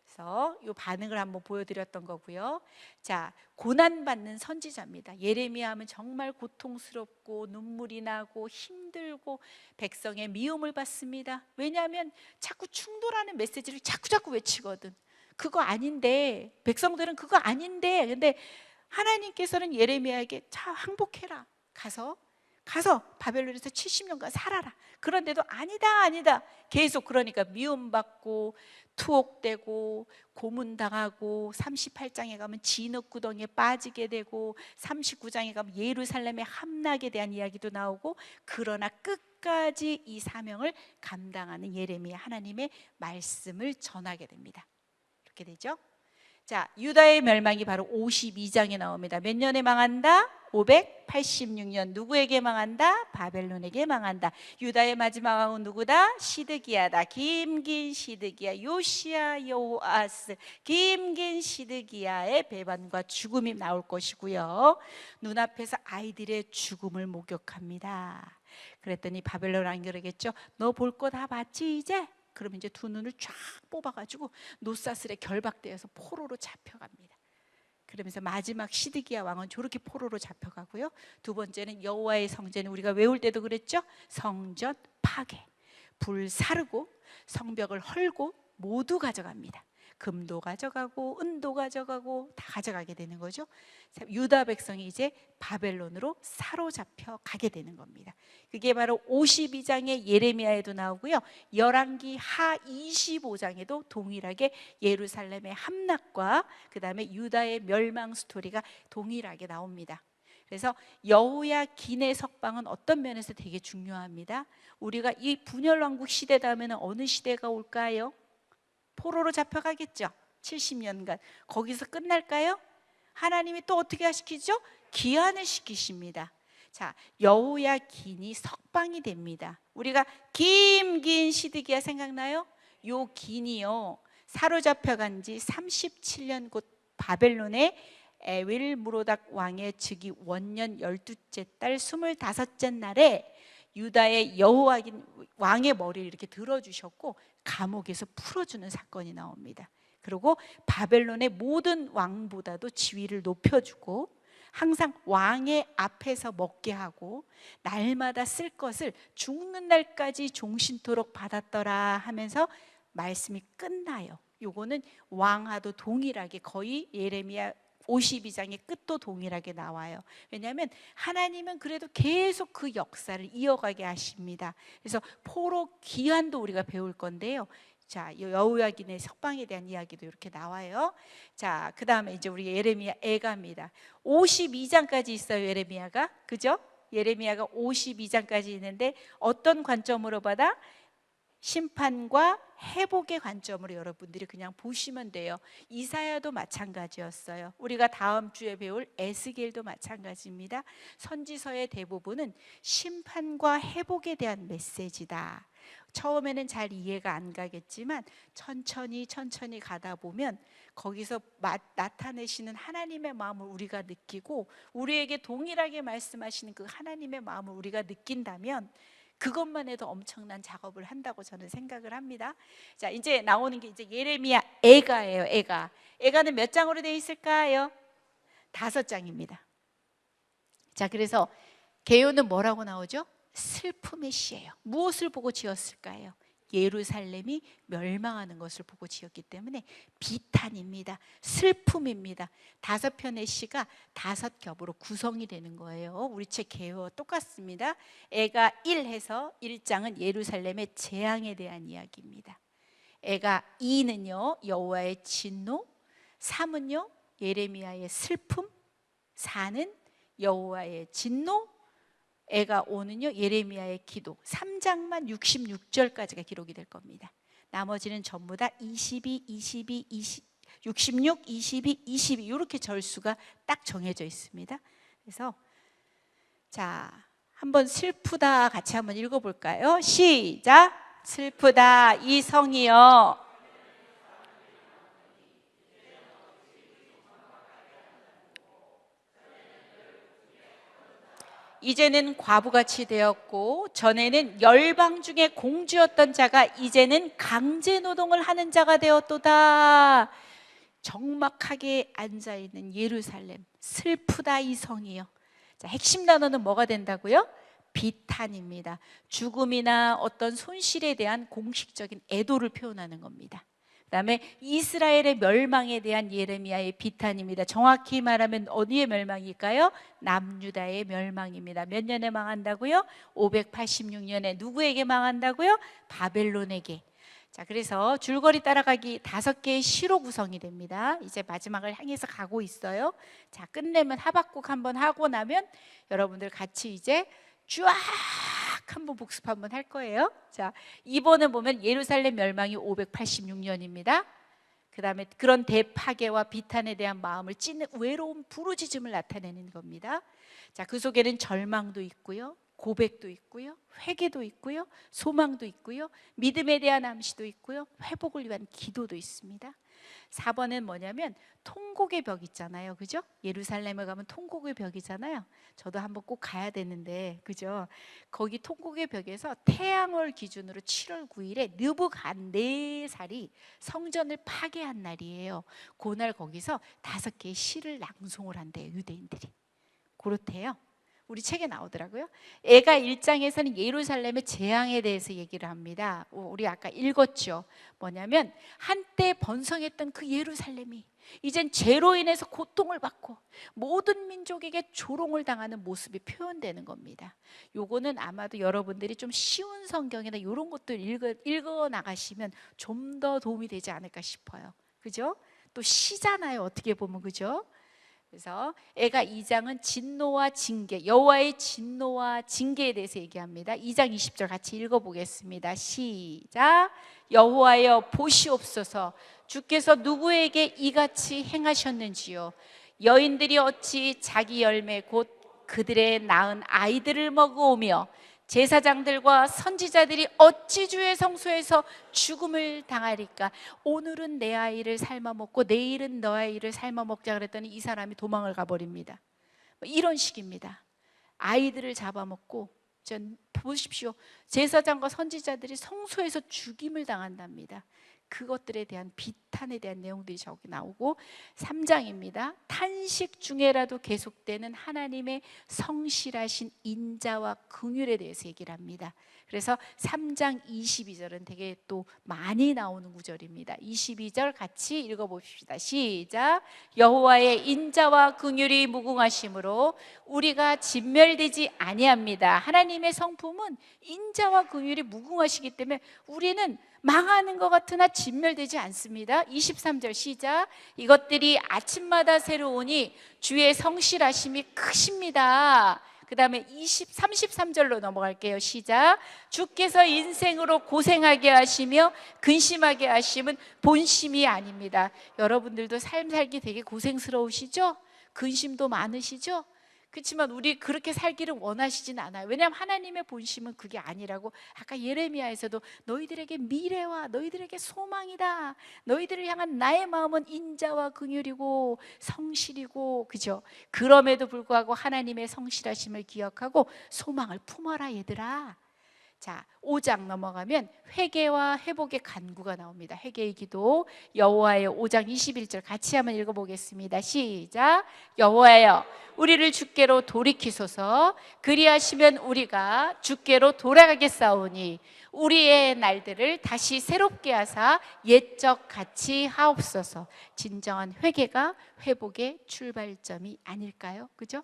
그래서 이 반응을 한번 보여드렸던 거고요. 자, 고난받는 선지자입니다. 예레미야 하면 정말 고통스럽고 눈물이 나고 힘들고 백성의 미움을 받습니다. 왜냐하면 자꾸 충돌하는 메시지를 자꾸 외치거든. 그거 아닌데, 백성들은 그거 아닌데, 근데 하나님께서는 예레미야에게 자, 항복해라. 가서 바벨론에서 70년간 살아라. 그런데도 아니다 계속, 그러니까 미움받고 투옥되고 고문당하고, 38장에 가면 진흙구덩이에 빠지게 되고, 39장에 가면 예루살렘의 함락에 대한 이야기도 나오고, 그러나 끝까지 이 사명을 감당하는 예레미야, 하나님의 말씀을 전하게 됩니다. 그렇게 되죠. 자, 유다의 멸망이 바로 52장에 나옵니다. 몇 년에 망한다? 586년. 누구에게 망한다? 바벨론에게 망한다. 유다의 마지막 왕은 누구다? 시드기야다. 김긴 시드기야, 요시야, 여호아스, 김긴 시드기야의 배반과 죽음이 나올 것이고요. 눈앞에서 아이들의 죽음을 목격합니다. 그랬더니 바벨론 왕이 그러겠죠. 너 볼 거 다 봤지 이제? 그러면 이제 두 눈을 쫙 뽑아가지고 노사슬에 결박되어서 포로로 잡혀갑니다. 그러면서 마지막 시드기야 왕은 저렇게 포로로 잡혀가고요. 두 번째는 여호와의 성전은 우리가 외울 때도 그랬죠. 성전 파괴, 불 사르고 성벽을 헐고 모두 가져갑니다. 금도 가져가고 은도 가져가고 다 가져가게 되는 거죠. 유다 백성이 이제 바벨론으로 사로잡혀 가게 되는 겁니다. 그게 바로 52장의 예레미야에도 나오고요, 열왕기 하 25장에도 동일하게 예루살렘의 함락과 그 다음에 유다의 멸망 스토리가 동일하게 나옵니다. 그래서 여호야긴의 석방은 어떤 면에서 되게 중요합니다. 우리가 이 분열왕국 시대 다음에는 어느 시대가 올까요? 포로로 잡혀가겠죠. 70년간. 거기서 끝날까요? 하나님이 또 어떻게 시키죠? 기한을 시키십니다. 자, 여호야긴이 석방이 됩니다. 우리가 김긴 시드기야 생각나요? 요 긴이요, 사로잡혀간 지 37년, 곧 바벨론의 에윌무로닥 왕의 즉위 원년 12째 달 25째 날에 유다의 여호야긴 왕의 머리를 이렇게 들어주셨고 감옥에서 풀어주는 사건이 나옵니다. 그리고 바벨론의 모든 왕보다도 지위를 높여주고 항상 왕의 앞에서 먹게 하고 날마다 쓸 것을 죽는 날까지 종신토록 받았더라 하면서 말씀이 끝나요. 요거는 왕하도 동일하게 거의 예레미야 52장의 끝도 동일하게 나와요. 왜냐하면 하나님은 그래도 계속 그 역사를 이어가게 하십니다. 그래서 포로 기한도 우리가 배울 건데요. 자, 여호야긴의 석방에 대한 이야기도 이렇게 나와요. 자, 그 다음에 이제 우리 예레미야 애가입니다. 52장까지 있어요, 예레미야가. 그죠? 예레미야가 52장까지 있는데 어떤 관점으로 받아? 심판과 회복의 관점으로 여러분들이 그냥 보시면 돼요. 이사야도 마찬가지였어요. 우리가 다음 주에 배울 에스겔도 마찬가지입니다. 선지서의 대부분은 심판과 회복에 대한 메시지다. 처음에는 잘 이해가 안 가겠지만 천천히 가다 보면 거기서 나타내시는 하나님의 마음을 우리가 느끼고 우리에게 동일하게 말씀하시는 그 하나님의 마음을 우리가 느낀다면 그것만 해도 엄청난 작업을 한다고 저는 생각을 합니다. 자, 이제 나오는 게 이제 예레미야 애가예요. 애가는 몇 장으로 되어 있을까요? 5장입니다. 자, 그래서 개요는 뭐라고 나오죠? 슬픔의 시예요. 무엇을 보고 지었을까요? 예루살렘이 멸망하는 것을 보고 지었기 때문에 비탄입니다. 슬픔입니다. 5편의 시가 5겹으로 구성이 되는 거예요. 우리 책 개요와 똑같습니다. 애가 1 해서 1장은 예루살렘의 재앙에 대한 이야기입니다. 애가 2는요 여호와의 진노, 3은요 예레미야의 슬픔, 4는 여호와의 진노, 애가 5는요 예레미야의 기도. 3장만 66절까지가 기록이 될 겁니다. 나머지는 전부 다 22, 66, 22, 22 이렇게 절수가 딱 정해져 있습니다. 그래서 자, 한번 슬프다 같이 한번 읽어볼까요? 시작. 슬프다 이 성이여, 이제는 과부같이 되었고 전에는 열방 중에 공주였던 자가 이제는 강제 노동을 하는 자가 되었도다. 적막하게 앉아있는 예루살렘, 슬프다 이 성이요. 자, 핵심 단어는 뭐가 된다고요? 비탄입니다. 죽음이나 어떤 손실에 대한 공식적인 애도를 표현하는 겁니다. 그 다음에 이스라엘의 멸망에 대한 예레미야의 비탄입니다. 정확히 말하면 어디의 멸망일까요? 남유다의 멸망입니다. 몇 년에 망한다고요? 586년에. 누구에게 망한다고요? 바벨론에게. 자, 그래서 줄거리 따라가기 5개의 시로 구성이 됩니다. 이제 마지막을 향해서 가고 있어요. 자, 끝내면 하박국 한번 하고 나면 여러분들 같이 이제 쫙 한번 복습 한번 할 거예요. 자, 2번은 보면 예루살렘 멸망이 586년입니다. 그 다음에 그런 대파괴와 비탄에 대한 마음을 찢는 외로운 부르짖음을 나타내는 겁니다. 자, 그 속에는 절망도 있고요, 고백도 있고요, 회개도 있고요, 소망도 있고요, 믿음에 대한 암시도 있고요, 회복을 위한 기도도 있습니다. 4번은 뭐냐면 통곡의 벽 있잖아요, 그죠? 예루살렘에 가면 통곡의 벽이잖아요. 저도 한번 꼭 가야 되는데, 그죠? 거기 통곡의 벽에서 태양월 기준으로 7월 9일에 느부갓네살이 성전을 파괴한 날이에요. 그날 거기서 5개의 시를 낭송을 한대요, 유대인들이. 그렇대요. 우리 책에 나오더라고요. 애가 1장에서는 예루살렘의 재앙에 대해서 얘기를 합니다. 우리 아까 읽었죠. 뭐냐면 한때 번성했던 그 예루살렘이 이젠 죄로 인해서 고통을 받고 모든 민족에게 조롱을 당하는 모습이 표현되는 겁니다. 요거는 아마도 여러분들이 좀 쉬운 성경이나 이런 것들 읽어 나가시면 좀 더 도움이 되지 않을까 싶어요. 그죠? 또 시잖아요, 어떻게 보면. 그죠? 그래서 애가 2장은 진노와 징계, 여호와의 진노와 징계에 대해서 얘기합니다. 2장 20절 같이 읽어보겠습니다. 시작. 여호와여 보시옵소서, 주께서 누구에게 이같이 행하셨는지요. 여인들이 어찌 자기 열매 곧 그들의 낳은 아이들을 먹어오며 제사장들과 선지자들이 어찌 주의 성소에서 죽음을 당하리까. 오늘은 내 아이를 삶아먹고 내일은 너 아이를 삶아먹자 그랬더니 이 사람이 도망을 가버립니다. 이런 식입니다. 아이들을 잡아먹고, 보십시오, 제사장과 선지자들이 성소에서 죽임을 당한답니다. 그것들에 대한 비탄에 대한 내용들이 저기 나오고, 3장입니다. 탄식 중에라도 계속되는 하나님의 성실하신 인자와 긍휼에 대해서 얘기를 합니다. 그래서 3장 22절은 되게 또 많이 나오는 구절입니다. 22절 같이 읽어봅시다. 시작. 여호와의 인자와 긍휼이 무궁하심으로 우리가 진멸되지 아니합니다. 하나님의 성품은 인자와 긍휼이 무궁하시기 때문에 우리는 망하는 것 같으나 진멸되지 않습니다. 23절 시작. 이것들이 아침마다 새로우니 주의 성실하심이 크십니다. 그 그 다음에 33절로 넘어갈게요. 시작. 주께서 인생으로 고생하게 하시며 근심하게 하심은 본심이 아닙니다. 여러분들도 삶 살기 되게 고생스러우시죠? 근심도 많으시죠? 그렇지만 우리 그렇게 살기를 원하시진 않아요. 왜냐하면 하나님의 본심은 그게 아니라고 아까 예레미야에서도 너희들에게 미래와 너희들에게 소망이다. 너희들을 향한 나의 마음은 인자와 긍휼이고 성실이고, 그죠? 그럼에도 불구하고 하나님의 성실하심을 기억하고 소망을 품어라 얘들아. 자, 5장 넘어가면 회개와 회복의 간구가 나옵니다. 회개의 기도, 여호와의 5장 21절 같이 한번 읽어보겠습니다. 시작. 여호와여, 우리를 주께로 돌이키소서. 그리하시면 우리가 주께로 돌아가겠사오니 우리의 날들을 다시 새롭게 하사 옛적 같이 하옵소서. 진정한 회개가 회복의 출발점이 아닐까요? 그죠?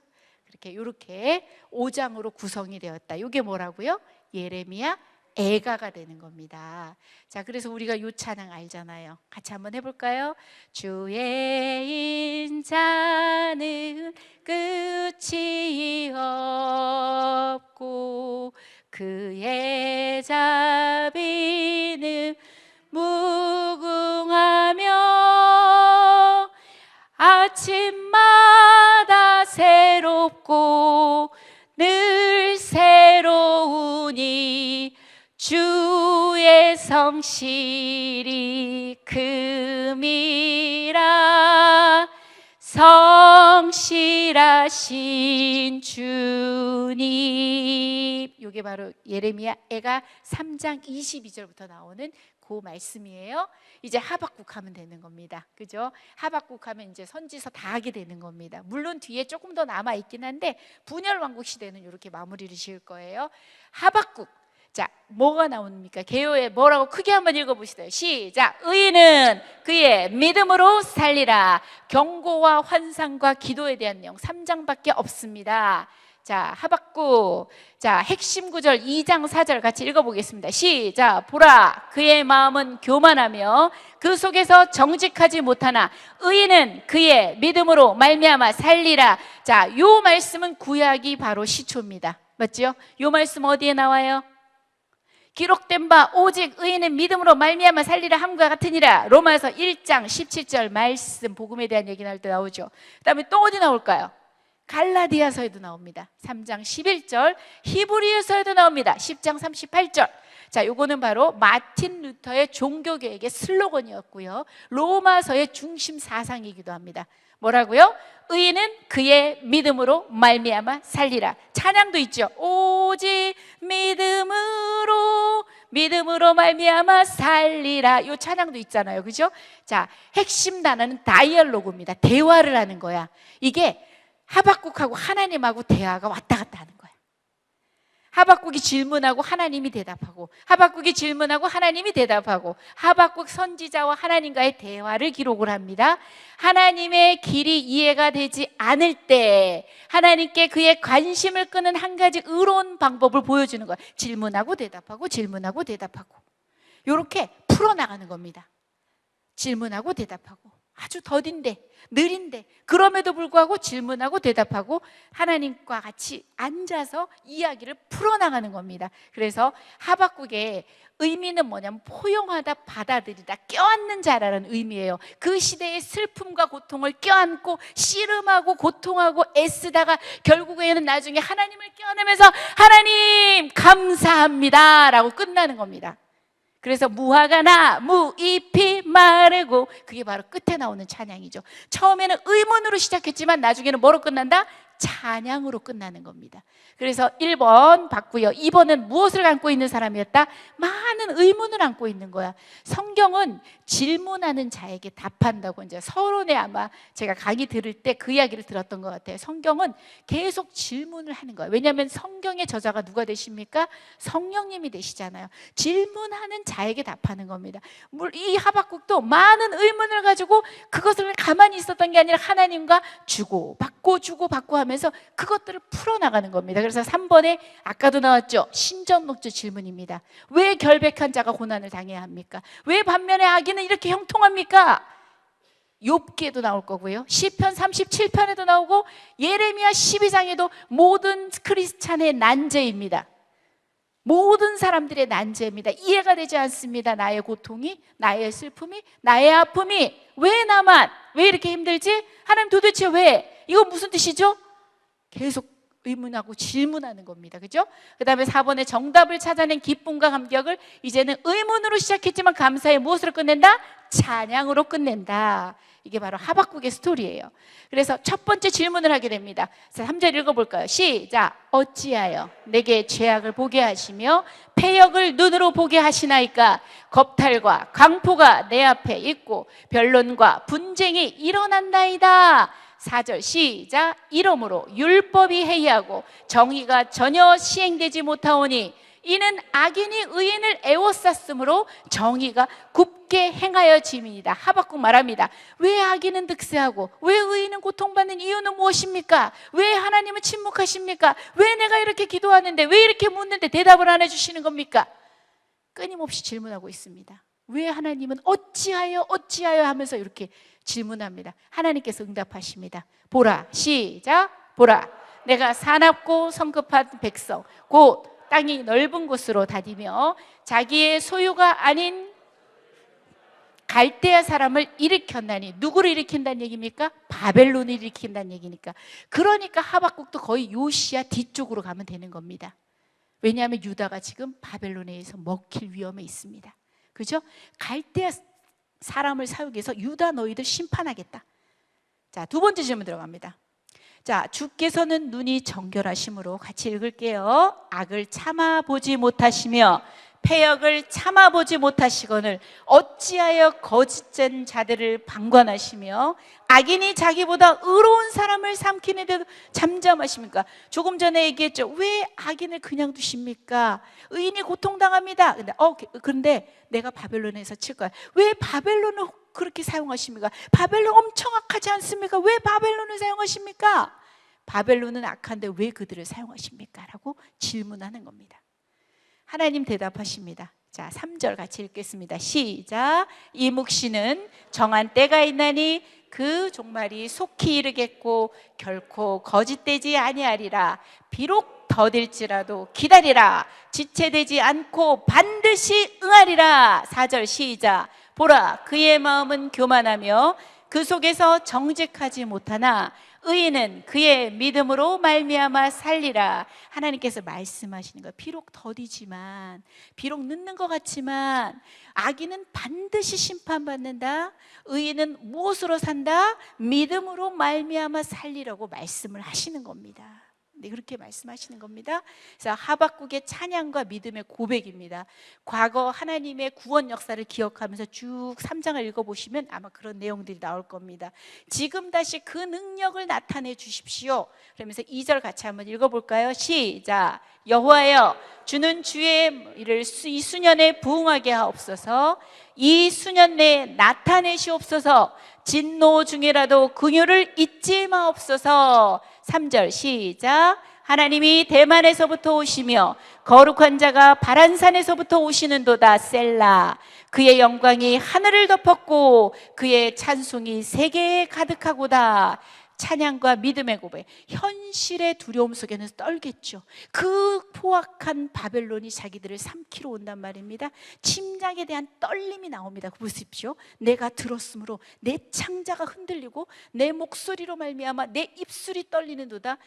이렇게 5장으로 구성이 되었다. 이게 뭐라고요? 예레미야 애가가 되는 겁니다. 자, 그래서 우리가 이 찬양 알잖아요. 같이 한번 해볼까요? 주의 인자는 끝이 없고 그의 자비는 무궁하며 아침마다 새롭고 늘 새로우니 주의 성실이 큼이라. 성실하신 주님. 이게 바로 예레미야 애가 3장 22절부터 나오는 그 말씀이에요. 이제 하박국 하면 되는 겁니다. 그죠? 하박국 하면 이제 선지서 다 하게 되는 겁니다. 물론 뒤에 조금 더 남아 있긴 한데 분열 왕국 시대는 이렇게 마무리를 지을 거예요. 하박국. 자, 뭐가 나옵니까? 개요에 뭐라고 크게 한번 읽어보시죠. 시작. 의인은 그의 믿음으로 살리라. 경고와 환상과 기도에 대한 내용 3장밖에 없습니다. 자, 하박국. 자, 핵심 구절 2장 4절 같이 읽어보겠습니다. 시작. 보라, 그의 마음은 교만하며 그 속에서 정직하지 못하나 의인은 그의 믿음으로 말미암아 살리라. 자, 요 말씀은 구약이 바로 시초입니다. 맞죠? 요 말씀 어디에 나와요? 기록된 바 오직 의인은 믿음으로 말미암아 살리라 함과 같으니라. 로마서 1장 17절 말씀, 복음에 대한 얘기 나올 때 나오죠. 그 다음에 또 어디 나올까요? 갈라디아서에도 나옵니다. 3장 11절, 히브리서에도 나옵니다. 10장 38절. 자, 요거는 바로 마틴 루터의 종교개혁의 슬로건이었고요. 로마서의 중심 사상이기도 합니다. 뭐라고요? 의인은 그의 믿음으로 말미암아 살리라. 찬양도 있죠. 오직 믿음으로 말미암아 살리라. 요 찬양도 있잖아요. 그죠? 자, 핵심 단어는 다이얼로그입니다. 대화를 하는 거야. 이게 하박국하고 하나님하고 대화가 왔다 갔다 하는 거야. 하박국이 질문하고 하나님이 대답하고, 하박국이 질문하고 하나님이 대답하고, 하박국 선지자와 하나님과의 대화를 기록을 합니다. 하나님의 길이 이해가 되지 않을 때 하나님께 그의 관심을 끄는 한 가지 의로운 방법을 보여주는 거예요. 질문하고 대답하고 질문하고 대답하고, 이렇게 풀어나가는 겁니다. 질문하고 대답하고, 아주 더딘데 느린데 그럼에도 불구하고 질문하고 대답하고 하나님과 같이 앉아서 이야기를 풀어나가는 겁니다. 그래서 하박국의 의미는 뭐냐면 포용하다, 받아들이다, 껴안는 자라는 의미예요. 그 시대의 슬픔과 고통을 껴안고 씨름하고 고통하고 애쓰다가 결국에는 나중에 하나님을 껴안으면서 하나님 감사합니다 라고 끝나는 겁니다. 그래서 무화과 나 무잎이 마르고, 그게 바로 끝에 나오는 찬양이죠. 처음에는 의문으로 시작했지만 나중에는 뭐로 끝난다? 찬양으로 끝나는 겁니다. 그래서 1번 봤고요. 2번은 무엇을 안고 있는 사람이었다? 많은 의문을 안고 있는 거야. 성경은 질문하는 자에게 답한다고 이제 서론에 아마 제가 강의 들을 때 그 이야기를 들었던 것 같아요. 성경은 계속 질문을 하는 거예요. 왜냐하면 성경의 저자가 누가 되십니까? 성령님이 되시잖아요. 질문하는 자에게 답하는 겁니다. 이 하박국도 많은 의문을 가지고 그것을 가만히 있었던 게 아니라 하나님과 주고받고 하면서 그것들을 풀어나가는 겁니다. 그래서 3번에 아까도 나왔죠. 신전목적 질문입니다. 왜 결백한 자가 고난을 당해야 합니까? 왜 반면에 악인은 이렇게 형통합니까? 욥기에도 나올 거고요. 시편 37편에도 나오고 예레미야 12장에도 모든 크리스찬의 난제입니다. 모든 사람들의 난제입니다. 이해가 되지 않습니다. 나의 고통이, 나의 슬픔이, 나의 아픔이 왜 나만? 왜 이렇게 힘들지? 하나님 도대체 왜? 이거 무슨 뜻이죠? 계속 의문하고 질문하는 겁니다. 그죠? 그 다음에 4번에 정답을 찾아낸 기쁨과 감격을 이제는 의문으로 시작했지만 감사의 무엇으로 끝낸다? 찬양으로 끝낸다. 이게 바로 하박국의 스토리예요. 그래서 첫 번째 질문을 하게 됩니다. 3절 읽어볼까요? 시작. 어찌하여 내게 죄악을 보게 하시며 패역을 눈으로 보게 하시나이까? 겁탈과 강포가 내 앞에 있고 변론과 분쟁이 일어난다이다. 4절 시작. 이러므로 율법이 해이하고 정의가 전혀 시행되지 못하오니 이는 악인이 의인을 애워쌌으므로 정의가 굽게 행하여짐이니이다. 하박국 말합니다. 왜 악인은 득세하고 왜 의인은 고통받는 이유는 무엇입니까? 왜 하나님은 침묵하십니까? 왜 내가 이렇게 기도하는데 왜 이렇게 묻는데 대답을 안 해주시는 겁니까? 끊임없이 질문하고 있습니다. 왜 하나님은 어찌하여 하면서 이렇게 질문합니다. 하나님께서 응답하십니다. 보라, 시작. 보라, 내가 사납고 성급한 백성 곧 땅이 넓은 곳으로 다니며 자기의 소유가 아닌 갈대아 사람을 일으켰나니. 누구를 일으킨다는 얘기입니까? 바벨론을 일으킨다는 얘기니까. 그러니까 하박국도 거의 요시야 뒤쪽으로 가면 되는 겁니다. 왜냐하면 유다가 지금 바벨론에 의해서 먹힐 위험에 있습니다. 그죠? 갈대아 사람을 사용해서 유다 너희들 심판하겠다. 자, 두 번째 질문 들어갑니다. 자, 주께서는 눈이 정결하심으로 같이 읽을게요. 악을 참아보지 못하시며 패역을 참아보지 못하시거늘 어찌하여 거짓된 자들을 방관하시며 악인이 자기보다 의로운 사람을 삼키는데도 잠잠하십니까? 조금 전에 얘기했죠. 왜 악인을 그냥 두십니까? 의인이 고통당합니다. 근데 내가 바벨론에서 칠 거야. 왜 바벨론을 그렇게 사용하십니까? 바벨론 엄청 악하지 않습니까? 왜 바벨론을 사용하십니까? 바벨론은 악한데 왜 그들을 사용하십니까? 라고 질문하는 겁니다. 하나님 대답하십니다. 자, 3절 같이 읽겠습니다. 시작. 이 묵시는 정한 때가 있나니 그 종말이 속히 이르겠고 결코 거짓되지 아니하리라. 비록 더딜지라도 기다리라. 지체되지 않고 반드시 응하리라. 4절 시작. 보라, 그의 마음은 교만하며 그 속에서 정직하지 못하나 의인은 그의 믿음으로 말미암아 살리라. 하나님께서 말씀하시는 거예요. 비록 더디지만, 비록 늦는 것 같지만 악인은 반드시 심판받는다. 의인은 무엇으로 산다? 믿음으로 말미암아 살리라고 말씀을 하시는 겁니다. 네, 그렇게 말씀하시는 겁니다. 그래서 하박국의 찬양과 믿음의 고백입니다. 과거 하나님의 구원 역사를 기억하면서 쭉 3장을 읽어보시면 아마 그런 내용들이 나올 겁니다. 지금 다시 그 능력을 나타내 주십시오. 그러면서 2절 같이 한번 읽어볼까요? 시작. 여호와여, 주는 주의 일을 이 수년에 부응하게 하옵소서. 이 수년 내에 나타내시옵소서. 진노 중이라도 긍휼을 잊지 마옵소서. 3절 시작. 하나님이 대만에서부터 오시며 거룩한 자가 바란산에서부터 오시는도다. 셀라. 그의 영광이 하늘을 덮었고 그의 찬송이 세계에 가득하고다. 찬양과 믿음의 고백. 현실의 두려움 속에는 떨겠죠. 그 포악한 바벨론이 자기들을 삼키러 온단 말입니다. 침략에 대한 떨림이 나옵니다. 보십시오. 내가 들었으므로 내 창자가 흔들리고 내 목소리로 말미암아 내 입술이 떨리는도다.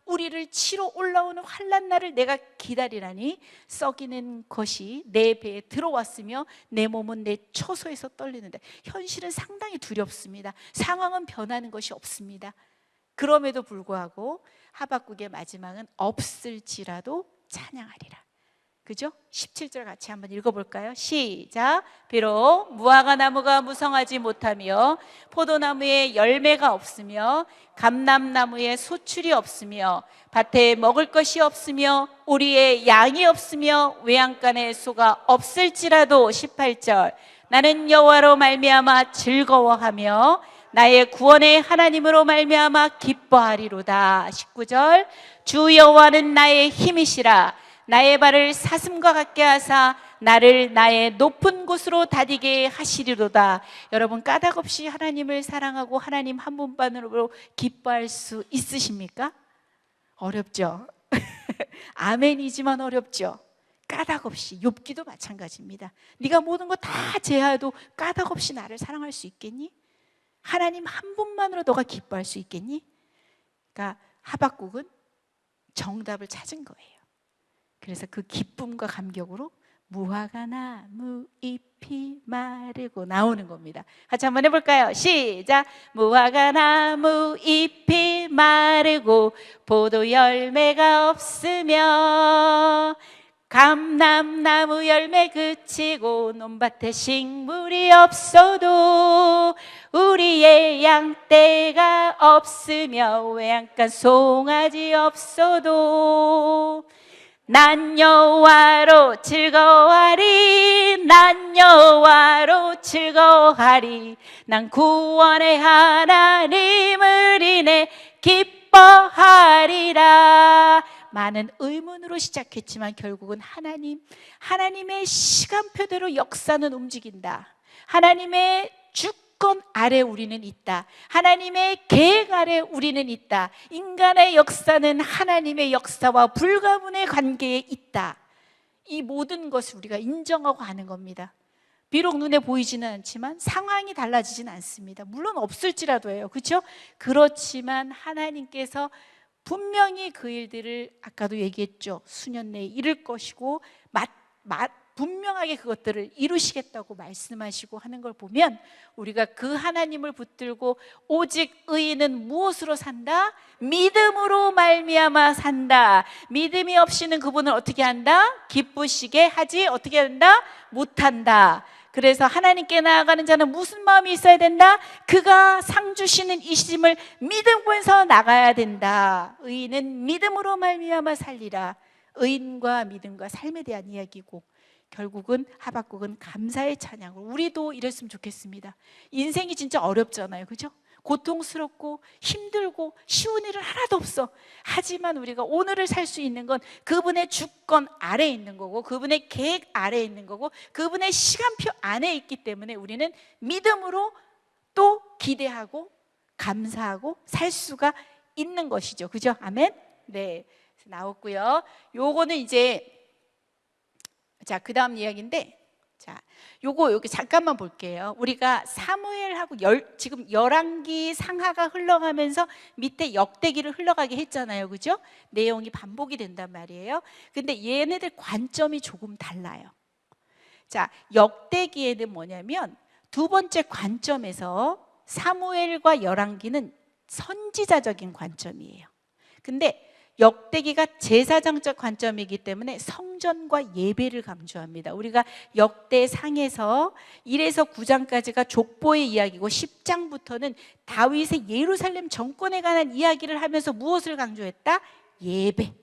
우리를 치러 올라오는 환난 날을 내가 기다리라니 썩이는 것이 내 배에 들어왔으며 내 몸은 내 처소에서 떨리는데. 현실은 상당히 두렵습니다. 상황은 변하는 것이 없습니다. 그럼에도 불구하고 하박국의 마지막은 없을지라도 찬양하리라. 그죠? 17절 같이 한번 읽어볼까요? 시작. 비록 무화과 나무가 무성하지 못하며 포도나무에 열매가 없으며 감람나무에 소출이 없으며 밭에 먹을 것이 없으며 우리의 양이 없으며 외양간에 소가 없을지라도. 18절. 나는 여호와로 말미암아 즐거워하며 나의 구원의 하나님으로 말미암아 기뻐하리로다. 19절. 주 여호와는 나의 힘이시라. 나의 발을 사슴과 같게 하사 나를 나의 높은 곳으로 다니게 하시리로다. 여러분, 까닭없이 하나님을 사랑하고 하나님 한 분만으로 기뻐할 수 있으십니까? 어렵죠. 아멘이지만 어렵죠. 까닭없이. 욥기도 마찬가지입니다. 네가 모든 거 다 제하여도 까닭없이 나를 사랑할 수 있겠니? 하나님 한 분만으로 너가 기뻐할 수 있겠니? 그러니까 하박국은 정답을 찾은 거예요. 그래서 그 기쁨과 감격으로 무화과 나무 잎이 마르고 나오는 겁니다. 같이 한번 해볼까요? 시작! 무화과 나무 잎이 마르고 포도 열매가 없으며 감람나무 열매 그치고 논밭에 식물이 없어도 우리의 양떼가 없으며 외양간 송아지 없어도 난 여호와로 즐거워하리 난 여호와로 즐거워하리 난 구원의 하나님을 인해 기뻐하리라. 많은 의문으로 시작했지만 결국은 하나님의 시간표대로 역사는 움직인다. 하나님의 주권 아래 우리는 있다. 하나님의 계획 아래 우리는 있다. 인간의 역사는 하나님의 역사와 불가분의 관계에 있다. 이 모든 것을 우리가 인정하고 하는 겁니다. 비록 눈에 보이지는 않지만 상황이 달라지진 않습니다. 물론 없을지라도예요. 그렇죠? 그렇지만 하나님께서 분명히 그 일들을 아까도 얘기했죠. 수년 내에 이룰 것이고 분명하게 그것들을 이루시겠다고 말씀하시고 하는 걸 보면 우리가 그 하나님을 붙들고 오직 의인은 무엇으로 산다? 믿음으로 말미암아 산다. 믿음이 없이는 그분을 어떻게 한다? 기쁘시게 하지 어떻게 한다? 못한다. 그래서 하나님께 나아가는 자는 무슨 마음이 있어야 된다? 그가 상 주시는 이심을 믿으면서 나가야 된다. 의인은 믿음으로 말미암아 살리라. 의인과 믿음과 삶에 대한 이야기고 결국은 하박국은 감사의 찬양으로 우리도 이랬으면 좋겠습니다. 인생이 진짜 어렵잖아요. 그죠? 고통스럽고 힘들고 쉬운 일은 하나도 없어. 하지만 우리가 오늘을 살 수 있는 건 그분의 주권 아래에 있는 거고 그분의 계획 아래에 있는 거고 그분의 시간표 안에 있기 때문에 우리는 믿음으로 또 기대하고 감사하고 살 수가 있는 것이죠. 그죠? 아멘? 네. 나왔고요. 요거는 이제 자, 그 다음 이야기인데 자, 요거 여기 잠깐만 볼게요. 우리가 사무엘하고 지금 열왕기 상하가 흘러가면서 밑에 역대기를 흘러가게 했잖아요. 그죠? 내용이 반복이 된단 말이에요. 근데 얘네들 관점이 조금 달라요. 자, 역대기에는 뭐냐면 두 번째 관점에서 사무엘과 열왕기는 선지자적인 관점이에요. 근데 역대기가 제사장적 관점이기 때문에 성전과 예배를 강조합니다. 우리가 역대상에서 1에서 9장까지가 족보의 이야기고 10장부터는 다윗의 예루살렘 정권에 관한 이야기를 하면서 무엇을 강조했다? 예배,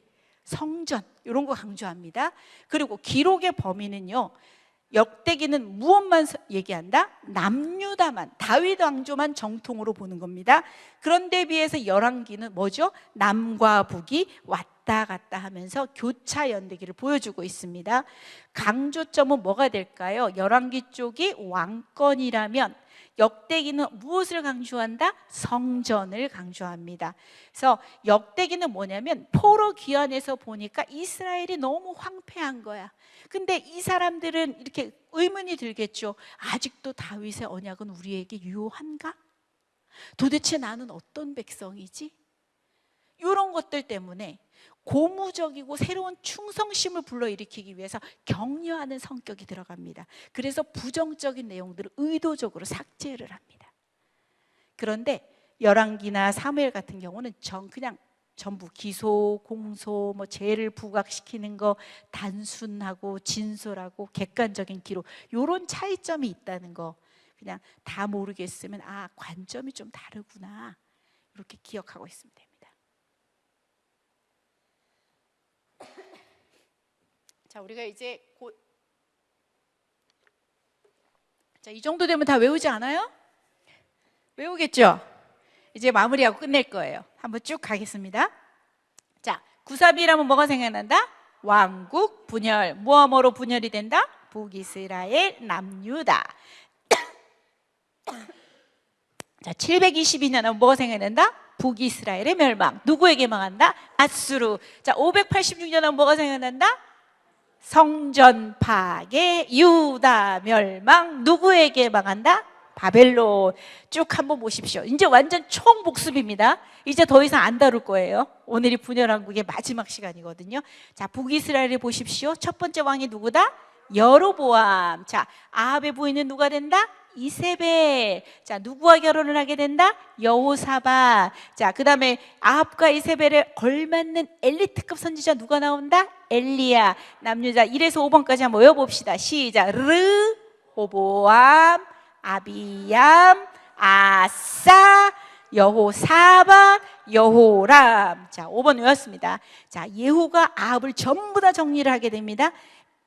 성전 이런 거 강조합니다. 그리고 기록의 범위는요. 역대기는 무엇만 얘기한다? 남유다만, 다윗 왕조만 정통으로 보는 겁니다. 그런데 비해서 열왕기는 뭐죠? 남과 북이 왔다 갔다 하면서 교차 연대기를 보여주고 있습니다. 강조점은 뭐가 될까요? 열왕기 쪽이 왕권이라면 역대기는 무엇을 강조한다? 성전을 강조합니다. 그래서 역대기는 뭐냐면 포로 귀환에서 보니까 이스라엘이 너무 황폐한 거야. 근데 이 사람들은 이렇게 의문이 들겠죠. 아직도 다윗의 언약은 우리에게 유효한가? 도대체 나는 어떤 백성이지? 이런 것들 때문에 고무적이고 새로운 충성심을 불러일으키기 위해서 격려하는 성격이 들어갑니다. 그래서 부정적인 내용들을 의도적으로 삭제를 합니다. 그런데 열왕기나 사무엘 같은 경우는 그냥 전부 기소, 공소, 죄를 부각시키는 거, 단순하고 진솔하고 객관적인 기록 이런 차이점이 있다는 거 그냥 다 모르겠으면 관점이 좀 다르구나 이렇게 기억하고 있으면 됩니다. 자, 우리가 이제 이 정도 되면 다 외우지 않아요? 외우겠죠? 이제 마무리하고 끝낼 거예요. 한번 쭉 가겠습니다. 자, 구사비라면 뭐가 생각난다? 왕국 분열. 뭐로 분열이 된다? 북이스라엘 남유다. 자, 722년은 뭐가 생각난다? 북이스라엘의 멸망. 누구에게 망한다? 아수르. 자, 586년은 뭐가 생각난다? 성전 파괴, 유다 멸망. 누구에게 망한다? 바벨론. 쭉 한번 보십시오. 이제 완전 총복습입니다. 이제 더 이상 안 다룰 거예요. 오늘이 분열왕국의 마지막 시간이거든요. 자, 북이스라엘을 보십시오. 첫 번째 왕이 누구다? 여로보암. 자, 아합의 부인은 누가 된다? 이세벨. 자, 누구와 결혼을 하게 된다? 여호사밧. 자, 그 다음에 아합과 이세벨에 걸맞는 엘리트급 선지자 누가 나온다? 엘리야. 남유다 1에서 5번까지 한번 외워봅시다. 시작. 르호보암, 아비얌, 아싸, 여호사밧, 여호람. 자, 5번 외웠습니다. 자, 예후가 아합을 전부 다 정리를 하게 됩니다.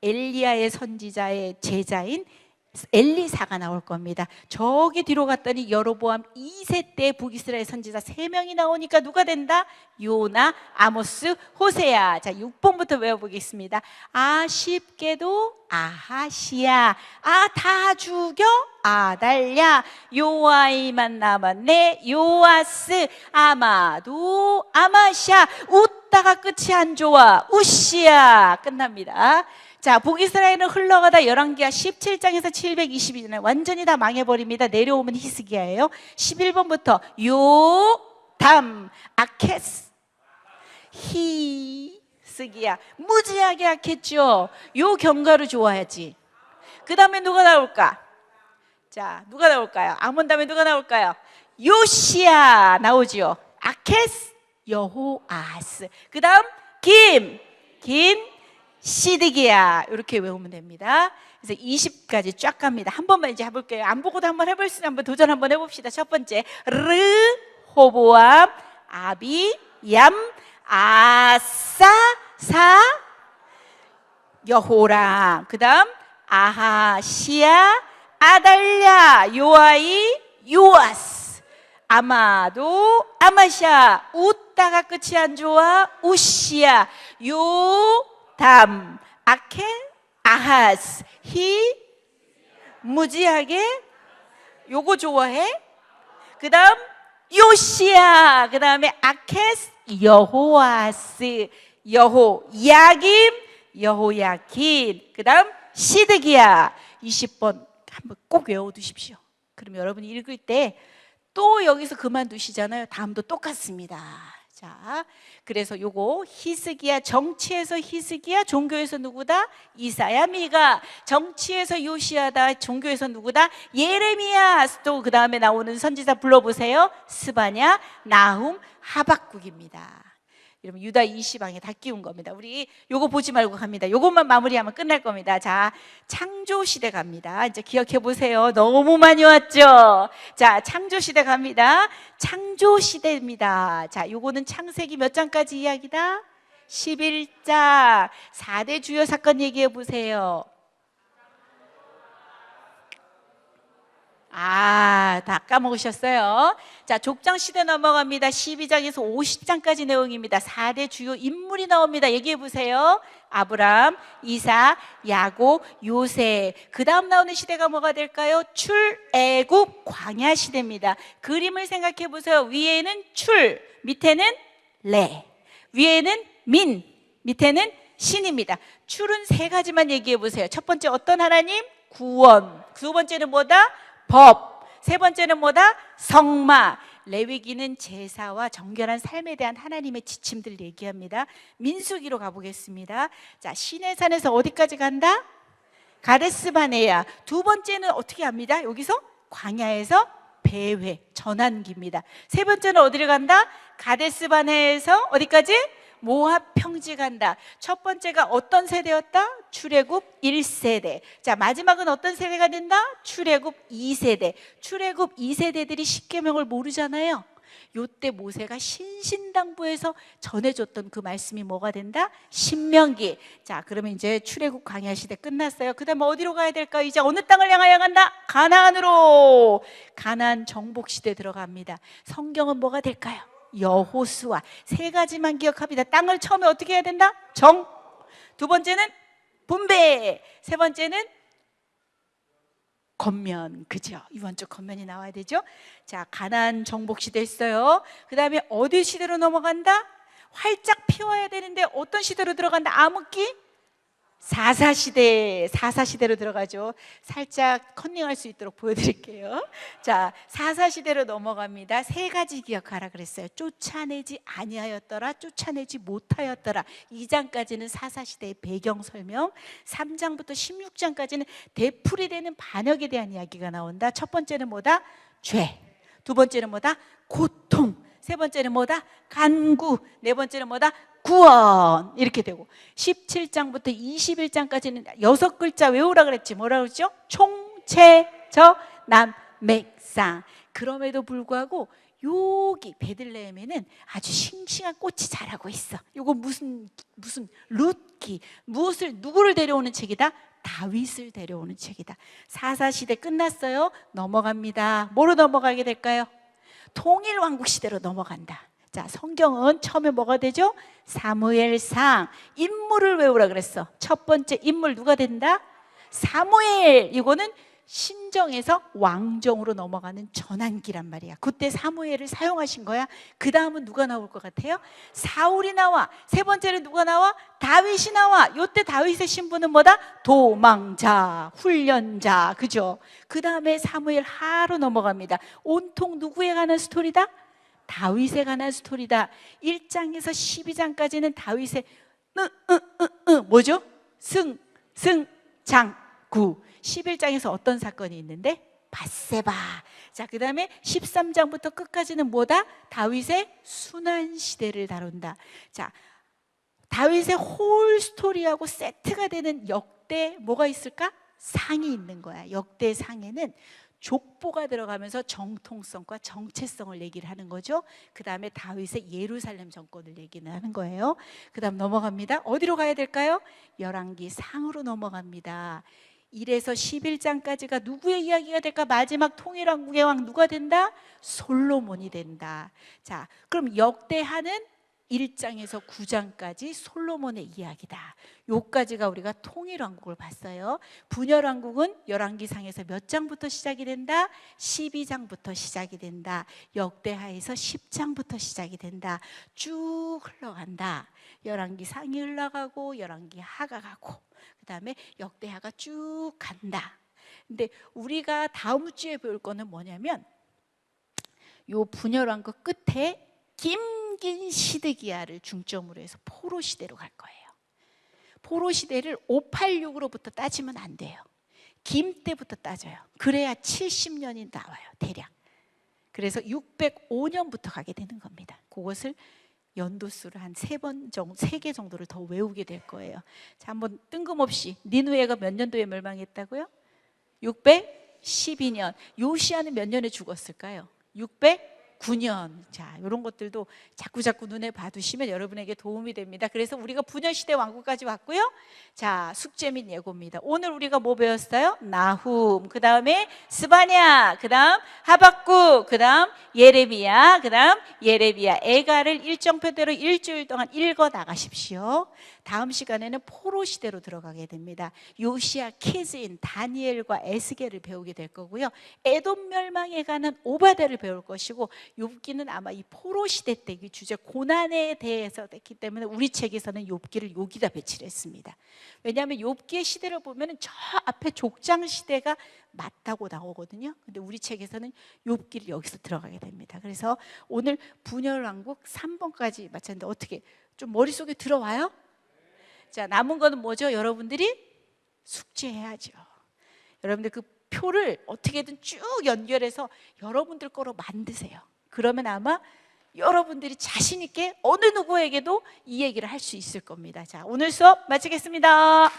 엘리야의 선지자의 제자인 엘리사가 나올 겁니다. 저기 뒤로 갔더니 여로보암 2세 때 북이스라엘 선지자 3명이 나오니까 누가 된다? 요나, 아모스, 호세야. 자, 6번부터 외워보겠습니다. 아쉽게도 아하시야. 아, 다 죽여? 아달랴. 요아이만 남았네. 요아스. 아마도, 아마샤. 웃다가 끝이 안 좋아. 우시야. 끝납니다. 자, 북이스라엘은 흘러가다 열왕기하 17장에서 722년 완전히 다 망해버립니다. 내려오면 히스기야예요. 11번부터 요담, 아케스, 히스기야. 무지하게 악했죠. 요 경가를 좋아야지. 그 다음에 누가 나올까? 자, 누가 나올까요? 아몬 다음에 누가 나올까요? 요시야 나오죠. 아케스, 여호아스. 그 다음 긴 시드기야. 이렇게 외우면 됩니다. 그래서 20까지 쫙 갑니다. 한 번만 이제 해볼게요. 안 보고도 한번 해볼 수 있는 한번 도전 한번 해봅시다. 첫 번째, 르호보암, 아비얌, 아싸, 사, 여호람. 그 다음 아하시야, 아달랴, 요아이, 요아스, 아마도, 아마샤. 웃다가 끝이 안 좋아. 우시야, 요담, 아케, 아하스, 히, 무지하게. 요거 좋아해? 그 다음 요시야. 그 다음에 아케스, 여호아스, 여호야김, 여호야킨. 그 다음 시드기야. 20번 한번 꼭 외워두십시오. 그럼 여러분이 읽을 때 또 여기서 그만두시잖아요. 다음도 똑같습니다. 자, 그래서 요거 히스기야, 정치에서 히스기야, 종교에서 누구다? 이사야, 미가. 정치에서 요시야다, 종교에서 누구다? 예레미야. 또 그 다음에 나오는 선지자 불러보세요. 스바냐, 나훔, 하박국입니다. 여러분 유다 20왕에 다 끼운 겁니다. 우리 요거 보지 말고 갑니다. 요것만 마무리하면 끝날 겁니다. 자, 창조시대 갑니다. 이제 기억해 보세요. 너무 많이 왔죠? 자, 창조시대 갑니다. 창조시대입니다. 자, 요거는 창세기 몇 장까지 이야기다? 11장. 4대 주요 사건 얘기해 보세요. 아, 다 까먹으셨어요. 자, 족장시대 넘어갑니다. 12장에서 50장까지 내용입니다. 4대 주요 인물이 나옵니다. 얘기해 보세요. 아브람, 이삭, 야곱, 요셉. 그 다음 나오는 시대가 뭐가 될까요? 출애굽 광야 시대입니다. 그림을 생각해 보세요. 위에는 출, 밑에는 레. 위에는 민, 밑에는 신입니다. 출은 3가지만 얘기해 보세요. 첫 번째 어떤 하나님? 구원. 두 번째는 뭐다? 법. 세 번째는 뭐다? 성막. 레위기는 제사와 정결한 삶에 대한 하나님의 지침들 얘기합니다. 민수기로 가보겠습니다. 자, 시내산에서 어디까지 간다? 가데스바네아. 두 번째는 어떻게 합니다? 여기서 광야에서 배회, 전환기입니다. 세 번째는 어디를 간다? 가데스바네아에서 어디까지? 모압 평지 간다. 첫 번째가 어떤 세대였다? 출애굽 1세대. 자, 마지막은 어떤 세대가 된다? 출애굽 2세대. 출애굽 2세대들이 십계명을 모르잖아요. 요때 모세가 신신당부해서 전해줬던 그 말씀이 뭐가 된다? 신명기. 자, 그러면 이제 출애굽 광야 시대 끝났어요. 그 다음에 어디로 가야 될까요? 이제 어느 땅을 향하여 간다? 가나안으로. 가나안 정복 시대 들어갑니다. 성경은 뭐가 될까요? 여호수아. 3가지만 기억합니다. 땅을 처음에 어떻게 해야 된다? 두 번째는 분배. 세 번째는 겉면, 그죠? 이번 주 겉면이 나와야 되죠? 자, 가나안 정복 시대 했어요. 그 다음에 어디 시대로 넘어간다? 활짝 피워야 되는데 어떤 시대로 들어간다? 암흑기? 사사시대로 들어가죠. 살짝 컨닝할 수 있도록 보여드릴게요. 자, 사사시대로 넘어갑니다. 세 가지 기억하라 그랬어요. 쫓아내지 아니하였더라, 쫓아내지 못하였더라. 2장까지는 사사시대의 배경 설명, 3장부터 16장까지는 되풀이되는 반역에 대한 이야기가 나온다. 첫 번째는 뭐다? 죄. 두 번째는 뭐다? 고통. 세 번째는 뭐다? 간구. 네 번째는 뭐다? 구원. 이렇게 되고 17장부터 21장까지는 6글자 외우라 그랬지. 뭐라 그랬죠? 총체저남맥상. 그럼에도 불구하고 여기 베들레헴에는 아주 싱싱한 꽃이 자라고 있어. 이거 무슨 룻기, 누구를 데려오는 책이다? 다윗을 데려오는 책이다. 사사시대 끝났어요. 넘어갑니다. 뭐로 넘어가게 될까요? 통일왕국 시대로 넘어간다. 자, 성경은 처음에 뭐가 되죠? 사무엘상. 인물을 외우라 그랬어. 첫 번째 인물 누가 된다? 사무엘. 이거는 신정에서 왕정으로 넘어가는 전환기란 말이야. 그때 사무엘을 사용하신 거야. 그 다음은 누가 나올 것 같아요? 사울이 나와. 세 번째는 누가 나와? 다윗이 나와. 이때 다윗의 신분은 뭐다? 도망자, 훈련자. 그죠? 그 다음에 사무엘 하로 넘어갑니다. 온통 누구에 관한 스토리다? 다윗에 관한 스토리다. 1장에서 12장까지는 다윗의 뭐죠? 장구. 11장에서 어떤 사건이 있는데? 밧세바. 자, 그 다음에 13장부터 끝까지는 뭐다? 다윗의 순환 시대를 다룬다. 자, 다윗의 홀 스토리하고 세트가 되는 역대 뭐가 있을까? 상이 있는 거야. 역대 상에는 족보가 들어가면서 정통성과 정체성을 얘기를 하는 거죠. 그 다음에 다윗의 예루살렘 정권을 얘기는 하는 거예요. 그 다음 넘어갑니다. 어디로 가야 될까요? 열왕기 상으로 넘어갑니다. 1에서 11장까지가 누구의 이야기가 될까? 마지막 통일왕국의 왕 누가 된다? 솔로몬이 된다. 자, 그럼 역대하는 1장에서 9장까지 솔로몬의 이야기다. 요까지가 우리가 통일왕국을 봤어요. 분열왕국은 열왕기상에서 몇 장부터 시작이 된다? 12장부터 시작이 된다. 역대하에서 10장부터 시작이 된다. 쭉 흘러간다. 열왕기상이 흘러가고 열왕기하가 가고 그 다음에 역대하가 쭉 간다. 근데 우리가 다음 주에 배울 거는 뭐냐면 요 분열왕국 끝에 김긴 시드기야를 중점으로 해서 포로 시대로 갈 거예요. 포로 시대를 586으로부터 따지면 안 돼요. 김 때부터 따져요. 그래야 70년이 나와요, 대략. 그래서 605년부터 가게 되는 겁니다. 그것을 연도수를 한 3개 정도를 더 외우게 될 거예요. 자, 한번 뜬금없이 니느웨가 몇 년도에 멸망했다고요? 612년. 요시아는 몇 년에 죽었을까요? 609년. 자, 이런 것들도 자꾸 눈에 봐두시면 여러분에게 도움이 됩니다. 그래서 우리가 분열시대 왕국까지 왔고요. 자, 숙제 및 예고입니다. 오늘 우리가 뭐 배웠어요? 나훔, 그 다음에 스바냐, 그 다음 하박국, 그 다음 예레미야, 그 다음 예레미야, 애가를 일정표대로 일주일 동안 읽어 나가십시오. 다음 시간에는 포로 시대로 들어가게 됩니다. 요시야, 케즈인, 다니엘과 에스겔을 배우게 될 거고요. 에돔 멸망에 관한 오바댜를 배울 것이고, 욥기는 아마 이 포로 시대 때 이 주제 고난에 대해서 했기 때문에 우리 책에서는 욥기를 여기다 배치를 했습니다. 왜냐하면 욥기의 시대를 보면 저 앞에 족장 시대가 맞다고 나오거든요. 근데 우리 책에서는 욥기를 여기서 들어가게 됩니다. 그래서 오늘 분열왕국 3번까지 마쳤는데 어떻게 좀 머릿속에 들어와요? 자, 남은 거는 뭐죠? 여러분들이 숙제해야죠. 여러분들 그 표를 어떻게든 쭉 연결해서 여러분들 거로 만드세요. 그러면 아마 여러분들이 자신 있게 어느 누구에게도 이 얘기를 할 수 있을 겁니다. 자, 오늘 수업 마치겠습니다.